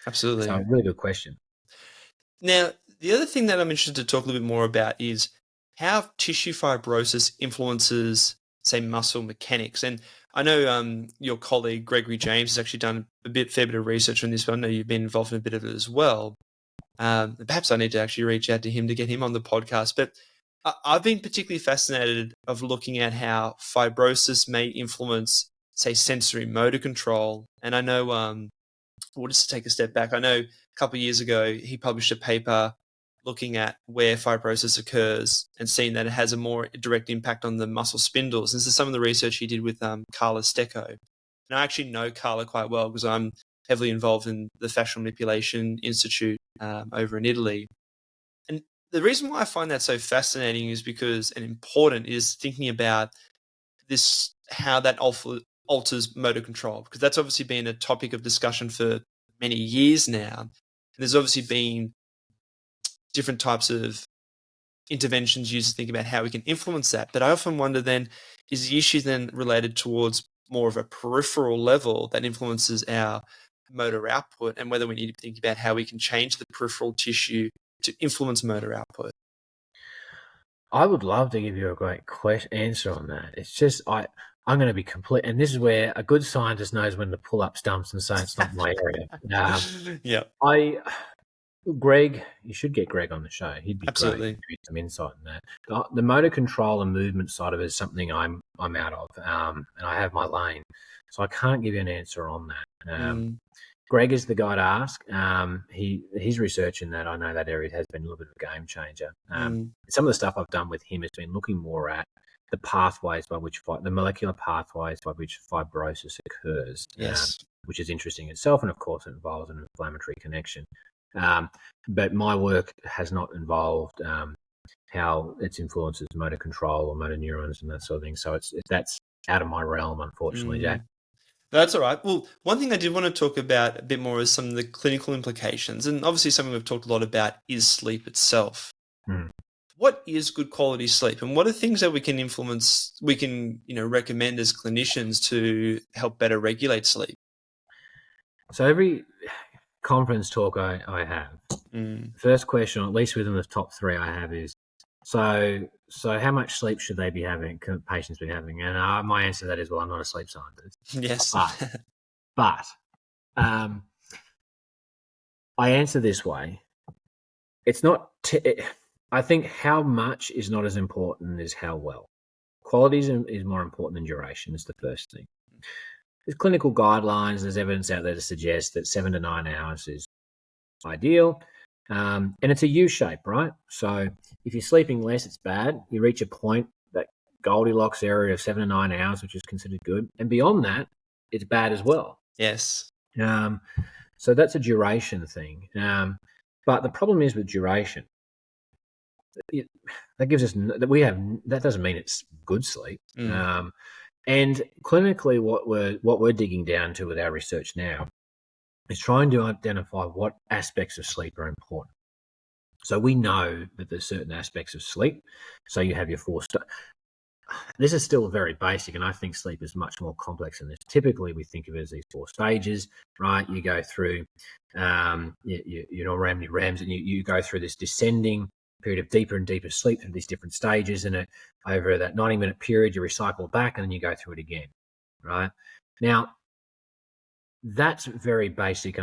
Absolutely. So, really good question. Now, the other thing that I'm interested to talk a little bit more about is how tissue fibrosis influences, say, muscle mechanics. And I know your colleague, Gregory James, has actually done a fair bit of research on this, but I know you've been involved in a bit of it as well. Perhaps I need to actually reach out to him to get him on the podcast. But I've been particularly fascinated of looking at how fibrosis may influence, say, sensory motor control. And I know, well, just to take a step back, I know a couple of years ago, he published a paper looking at where fibrosis occurs and seeing that it has a more direct impact on the muscle spindles. This is some of the research he did with Carla Stecco. And I actually know Carla quite well because I'm heavily involved in the Fascial Manipulation Institute over in Italy. And the reason why I find that so fascinating is because, and important, is thinking about this, how that alters motor control, because that's obviously been a topic of discussion for many years now. And there's obviously been different types of interventions used to think about how we can influence that. But I often wonder then, is the issue then related towards more of a peripheral level that influences our motor output, and whether we need to think about how we can change the peripheral tissue to influence motor output? I would love to give you a great answer on that. It's just, I'm going to be complete, and this is where a good scientist knows when to pull up stumps and say it's not my area. Yeah. Greg, you should get Greg on the show. He'd be Absolutely great. Give you some insight in that. The motor control and movement side of it is something I'm out of, and I have my lane, so I can't give you an answer on that. Greg is the guy to ask. His research in that, I know that area has been a little bit of a game changer. Some of the stuff I've done with him has been looking more at the pathways by which the molecular pathways by which fibrosis occurs. Yes. Which is interesting itself, and of course it involves an inflammatory connection. But my work has not involved how it influences motor control or motor neurons and that sort of thing. So that's out of my realm, unfortunately, Jack. That's all right. Well, one thing I did want to talk about a bit more is some of the clinical implications. And obviously something we've talked a lot about is sleep itself. Hmm. What is good quality sleep, and what are things that we can influence, recommend as clinicians to help better regulate sleep? So every conference talk I have, first question, at least within the top three I have, is so how much sleep should they be having, patients be having? And my answer to that is, well, I'm not a sleep scientist. Yes. But I answer this way. It's not, I think how much is not as important as how well. Quality is more important than duration, is the first thing. There's clinical guidelines, there's evidence out there to suggest that 7 to 9 hours is ideal. And it's a U shape, right? So if you're sleeping less, it's bad. You reach a point, that Goldilocks area of 7 to 9 hours, which is considered good. And beyond that, it's bad as well. Yes. So that's a duration thing. But the problem is with duration, that gives us that doesn't mean it's good sleep. And clinically, what we're digging down to with our research now is trying to identify what aspects of sleep are important. So we know that there's certain aspects of sleep. So you have your this is still very basic, and I think sleep is much more complex than this. Typically, we think of it as these 4 stages, right? You go through, REMs, and you go through this descending period of deeper and deeper sleep through these different stages, and over that 90-minute period, you recycle back, and then you go through it again, right? Now, that's very basic.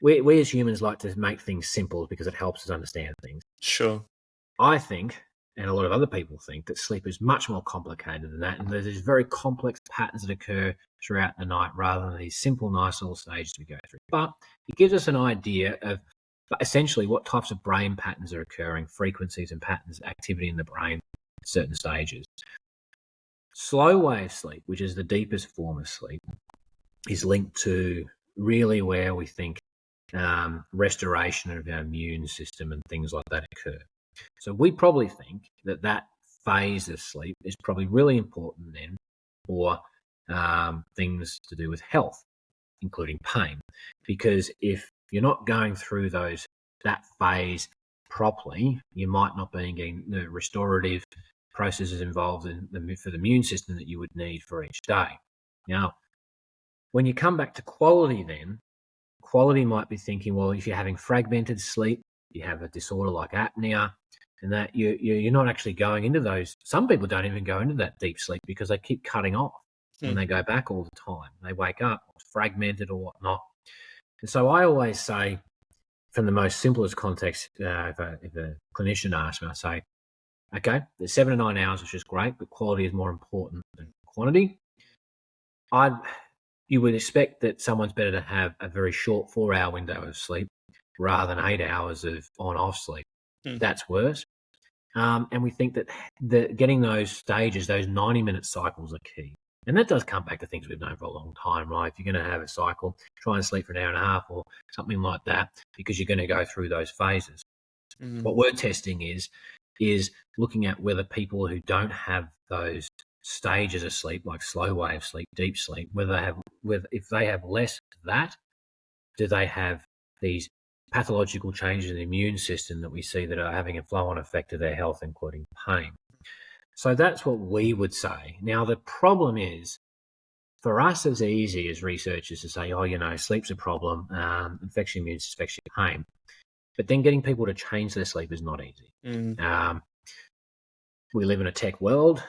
We as humans like to make things simple because it helps us understand things. Sure. I think, and a lot of other people think, that sleep is much more complicated than that, and there's these very complex patterns that occur throughout the night rather than these simple, nice little stages we go through. But it gives us an idea of essentially what types of brain patterns are occurring, frequencies and patterns, activity in the brain at certain stages. Slow wave sleep, which is the deepest form of sleep, is linked to really where we think restoration of our immune system and things like that occur. So we probably think that phase of sleep is probably really important then for things to do with health, including pain. Because if you're not going through that phase properly, you might not be getting the restorative processes involved for the immune system that you would need for each day. Now, when you come back to quality then, quality might be thinking, well, if you're having fragmented sleep, you have a disorder like apnea, and that you're not actually going into those. Some people don't even go into that deep sleep because they keep cutting off and they go back all the time. They wake up fragmented or whatnot. And so I always say, from the most simplest context, if a clinician asks me, I say, okay, there's 7 to 9 hours, which is great, but quality is more important than quantity. You would expect that someone's better to have a very short 4-hour window of sleep rather than 8 hours of on-off sleep. That's worse. And we think that getting those stages, those 90-minute cycles are key. And that does come back to things we've known for a long time, right? If you're going to have a cycle, try and sleep for an hour and a half or something like that, because you're going to go through those phases. What we're testing is looking at whether people who don't have those stages of sleep, like slow wave sleep, deep sleep, if they have less of that, do they have these pathological changes in the immune system that we see that are having a flow-on effect to their health, including pain. So that's what we would say. Now, the problem is, for us, it's easy as researchers to say, sleep's a problem, affects your immune system, affects your pain. But then getting people to change their sleep is not easy. We live in a tech world.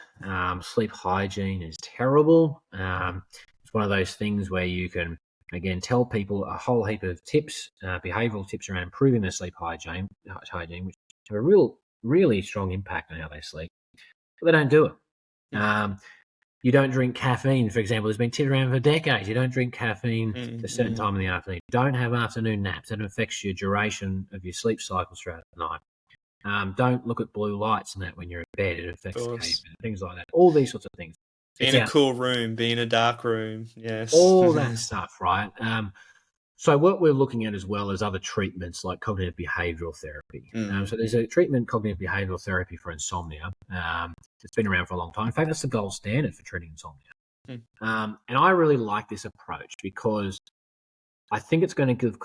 Sleep hygiene is terrible. It's one of those things where you can, again, tell people a whole heap of tips, behavioural tips around improving their sleep hygiene, which have a really strong impact on how they sleep. But they don't do it. You don't drink caffeine, for example. There's been tips around for decades. You don't drink caffeine at a certain time in the afternoon. Don't have afternoon naps. That affects your duration of your sleep cycles throughout the night. Don't look at blue lights and that when you're in bed. It affects sleep, things like that. All these sorts of things. Be in a cool room, be in a dark room. Yes. All that stuff, right? So what we're looking at as well as other treatments like cognitive behavioural therapy. So there's a treatment, cognitive behavioural therapy for insomnia. It's been around for a long time. In fact, that's the gold standard for treating insomnia. Mm. And I really like this approach because I think it's going to give,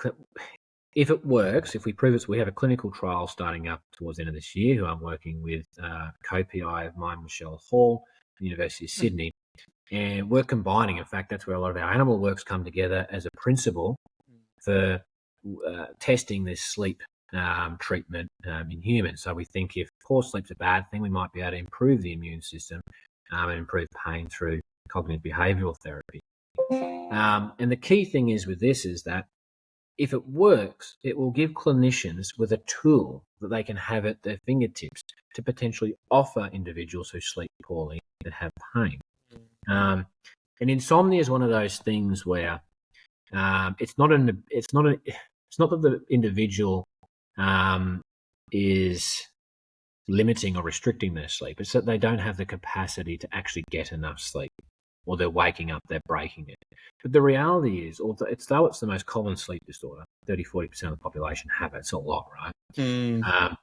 if it works, if we prove it, we have a clinical trial starting up towards the end of this year, who I'm working with, co-PI of mine, Michelle Hall, the University of Sydney. And we're combining, in fact, that's where a lot of our animal works come together as a principle for testing this sleep treatment in humans. So we think if poor sleep's a bad thing, we might be able to improve the immune system and improve pain through cognitive behavioural therapy. And the key thing is with this is that if it works, it will give clinicians with a tool that they can have at their fingertips to potentially offer individuals who sleep poorly that have pain. And insomnia is one of those things where it's not that the individual is limiting or restricting their sleep. It's that they don't have the capacity to actually get enough sleep, or they're waking up, they're breaking it. But the reality is, though it's the most common sleep disorder, 30-40% of the population have it. It's a lot, right? There's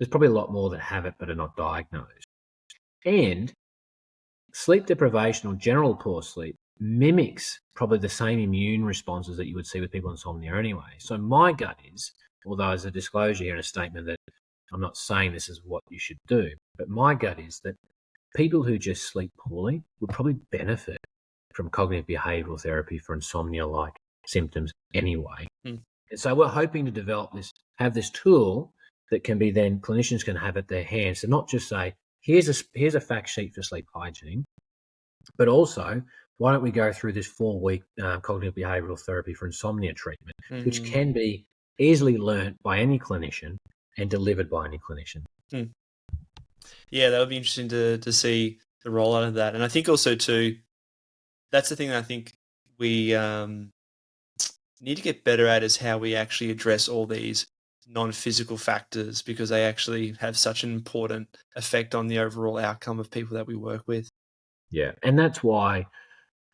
probably a lot more that have it but are not diagnosed. And sleep deprivation or general poor sleep mimics probably the same immune responses that you would see with people with insomnia anyway. So my gut is, although as a disclosure here and a statement that I'm not saying this is what you should do, but my gut is that people who just sleep poorly would probably benefit from cognitive behavioural therapy for insomnia-like symptoms anyway. And so we're hoping to have this tool that can be then clinicians can have at their hands to not just say, here's a fact sheet for sleep hygiene, but also why don't we go through this 4-week cognitive behavioural therapy for insomnia treatment, which can be easily learnt by any clinician and delivered by any clinician. Yeah, that would be interesting to see the rollout of that. And I think also too, that's the thing that I think we need to get better at, is how we actually address all these non-physical factors, because they actually have such an important effect on the overall outcome of people that we work with. Yeah, and that's why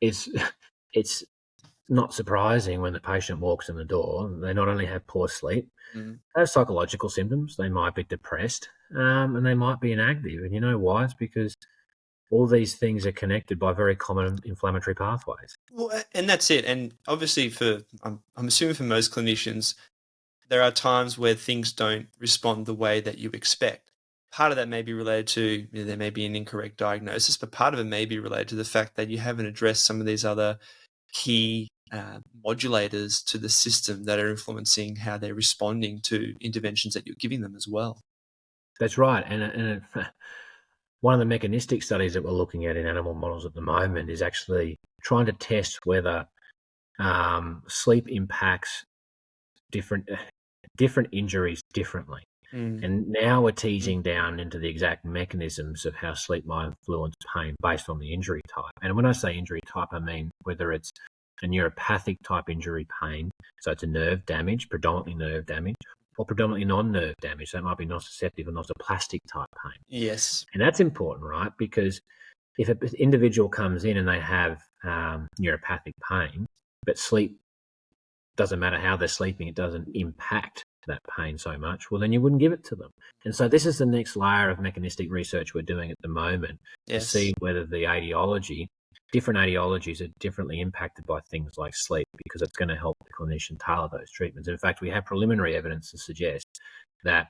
it's not surprising when the patient walks in the door, they not only have poor sleep, they have psychological symptoms. They might be depressed, and they might be inactive. And you know why? It's because all these things are connected by very common inflammatory pathways. Well, and that's it. And obviously I'm assuming for most clinicians, there are times where things don't respond the way that you expect. Part of that may be related to, there may be an incorrect diagnosis, but part of it may be related to the fact that you haven't addressed some of these other key modulators to the system that are influencing how they're responding to interventions that you're giving them as well. That's right. And one of the mechanistic studies that we're looking at in animal models at the moment is actually trying to test whether sleep impacts different injuries differently. And now we're teasing down into the exact mechanisms of how sleep might influence pain based on the injury type. And when I say injury type, I mean whether it's a neuropathic type injury pain, so it's a nerve damage, predominantly nerve damage, or predominantly non-nerve damage, so it might be nociceptive or nociplastic type pain. Yes. And that's important, right? Because if an individual comes in and they have neuropathic pain, but sleep doesn't matter how they're sleeping, it doesn't impact that pain so much, well, then you wouldn't give it to them. And so this is the next layer of mechanistic research we're doing at the moment to see whether different etiologies are differently impacted by things like sleep, because it's going to help the clinician tailor those treatments. In fact, we have preliminary evidence to suggest that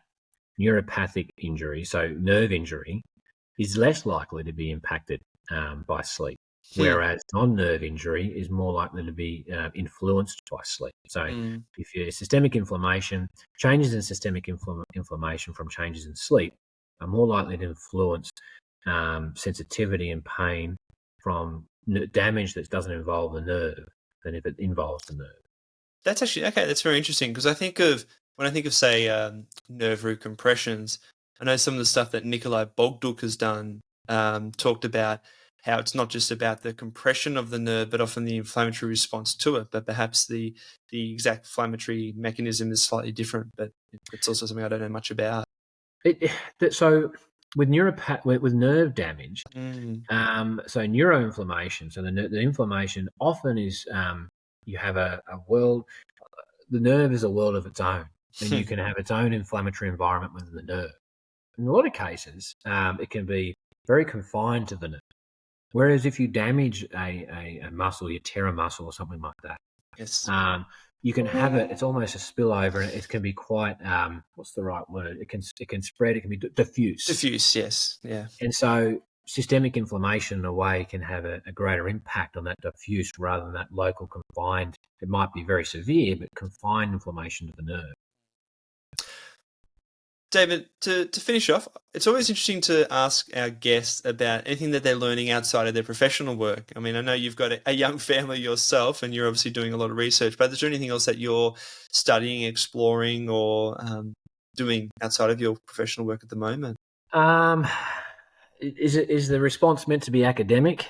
neuropathic injury, so nerve injury, is less likely to be impacted by sleep, whereas non-nerve injury is more likely to be influenced by sleep. So if your systemic inflammation, changes in systemic inflammation from changes in sleep are more likely to influence sensitivity and pain from damage that doesn't involve the nerve than if it involves the nerve. That's actually, okay, that's very interesting, because when I think of, say, nerve root compressions, I know some of the stuff that Nikolai Bogduk has done talked about how it's not just about the compression of the nerve, but often the inflammatory response to it. But perhaps the exact inflammatory mechanism is slightly different, but it's also something I don't know much about. So with nerve damage, so neuroinflammation, so the inflammation often is you have a world, the nerve is a world of its own, and you can have its own inflammatory environment within the nerve. In a lot of cases, it can be very confined to the nerve. Whereas if you damage a muscle, you tear a muscle or something like that, Yes. you can have it. It's almost a spillover, and it can be quite what's the right word? It can spread. It can be diffuse. Diffuse, yes, yeah. And so systemic inflammation in a way can have a greater impact on that diffuse rather than that local confined. It might be very severe, but confined inflammation to the nerve. David, to finish off, it's always interesting to ask our guests about anything that they're learning outside of their professional work. I mean, I know you've got a young family yourself and you're obviously doing a lot of research, but is there anything else that you're studying, exploring, or doing outside of your professional work at the moment? Is the response meant to be academic?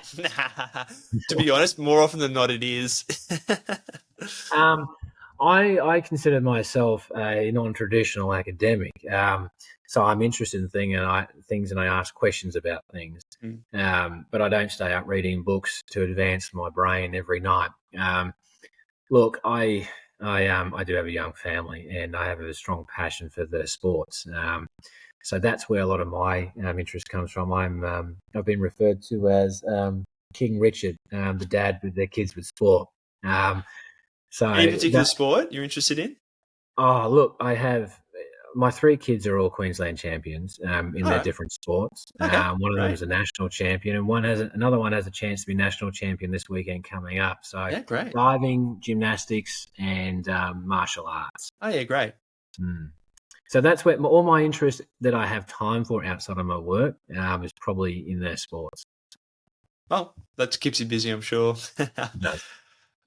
To be honest, more often than not, it is. I consider myself a non-traditional academic, so I'm interested in things and I ask questions about things. But I don't stay up reading books to advance my brain every night. Look, I do have a young family and I have a strong passion for the sports. So that's where a lot of my interest comes from. I've been referred to as King Richard, the dad with their kids with sport. So any particular sport you're interested in? Oh, look, I have my 3 kids are all Queensland champions in their different sports. Okay, one of them is a national champion, and another one has a chance to be national champion this weekend coming up. So yeah, great. diving, gymnastics, and martial arts. Oh yeah, great. So that's where all my interest that I have time for outside of my work is probably in their sports. Well, that keeps you busy, I'm sure. No.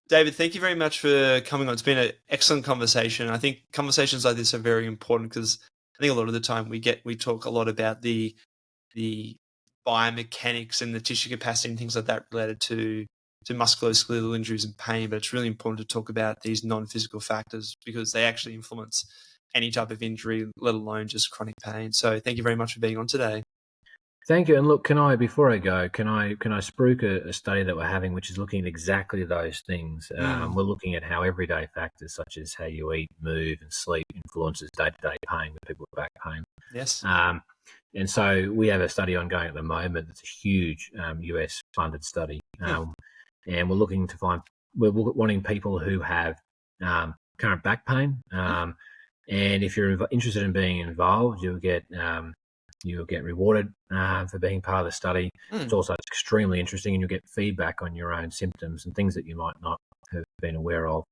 David, thank you very much for coming on. It's been an excellent conversation. I think conversations like this are very important because I think a lot of the time we talk a lot about the biomechanics and the tissue capacity and things like that related to musculoskeletal injuries and pain, but it's really important to talk about these non-physical factors because they actually influence any type of injury, let alone just chronic pain. So thank you very much for being on today. Thank you. And look, before I go, can I spruik a study that we're having, which is looking at exactly those things. We're looking at how everyday factors such as how you eat, move, and sleep influences day-to-day pain with people with back pain. Yes. And so we have a study ongoing at the moment. It's a huge US-funded study, and we're wanting people who have current back pain. And if you're interested in being involved, you'll get rewarded for being part of the study. It's also extremely interesting, and you'll get feedback on your own symptoms and things that you might not have been aware of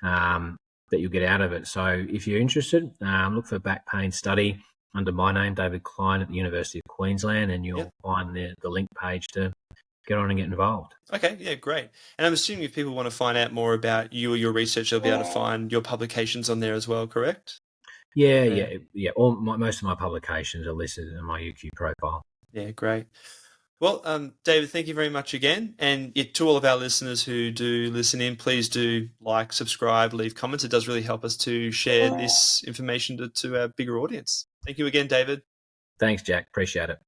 that you'll get out of it. So if you're interested, look for back pain study under my name, David Klyne, at the University of Queensland, and you'll find the link page to get on and get involved. Okay, yeah, great. And I'm assuming if people want to find out more about you or your research, they'll be able to find your publications on there as well, correct? Yeah. Most of my publications are listed in my UQ profile. Yeah, great. Well, David, thank you very much again. And to all of our listeners who do listen in, please do like, subscribe, leave comments. It does really help us to share this information to our bigger audience. Thank you again, David. Thanks, Jack. Appreciate it.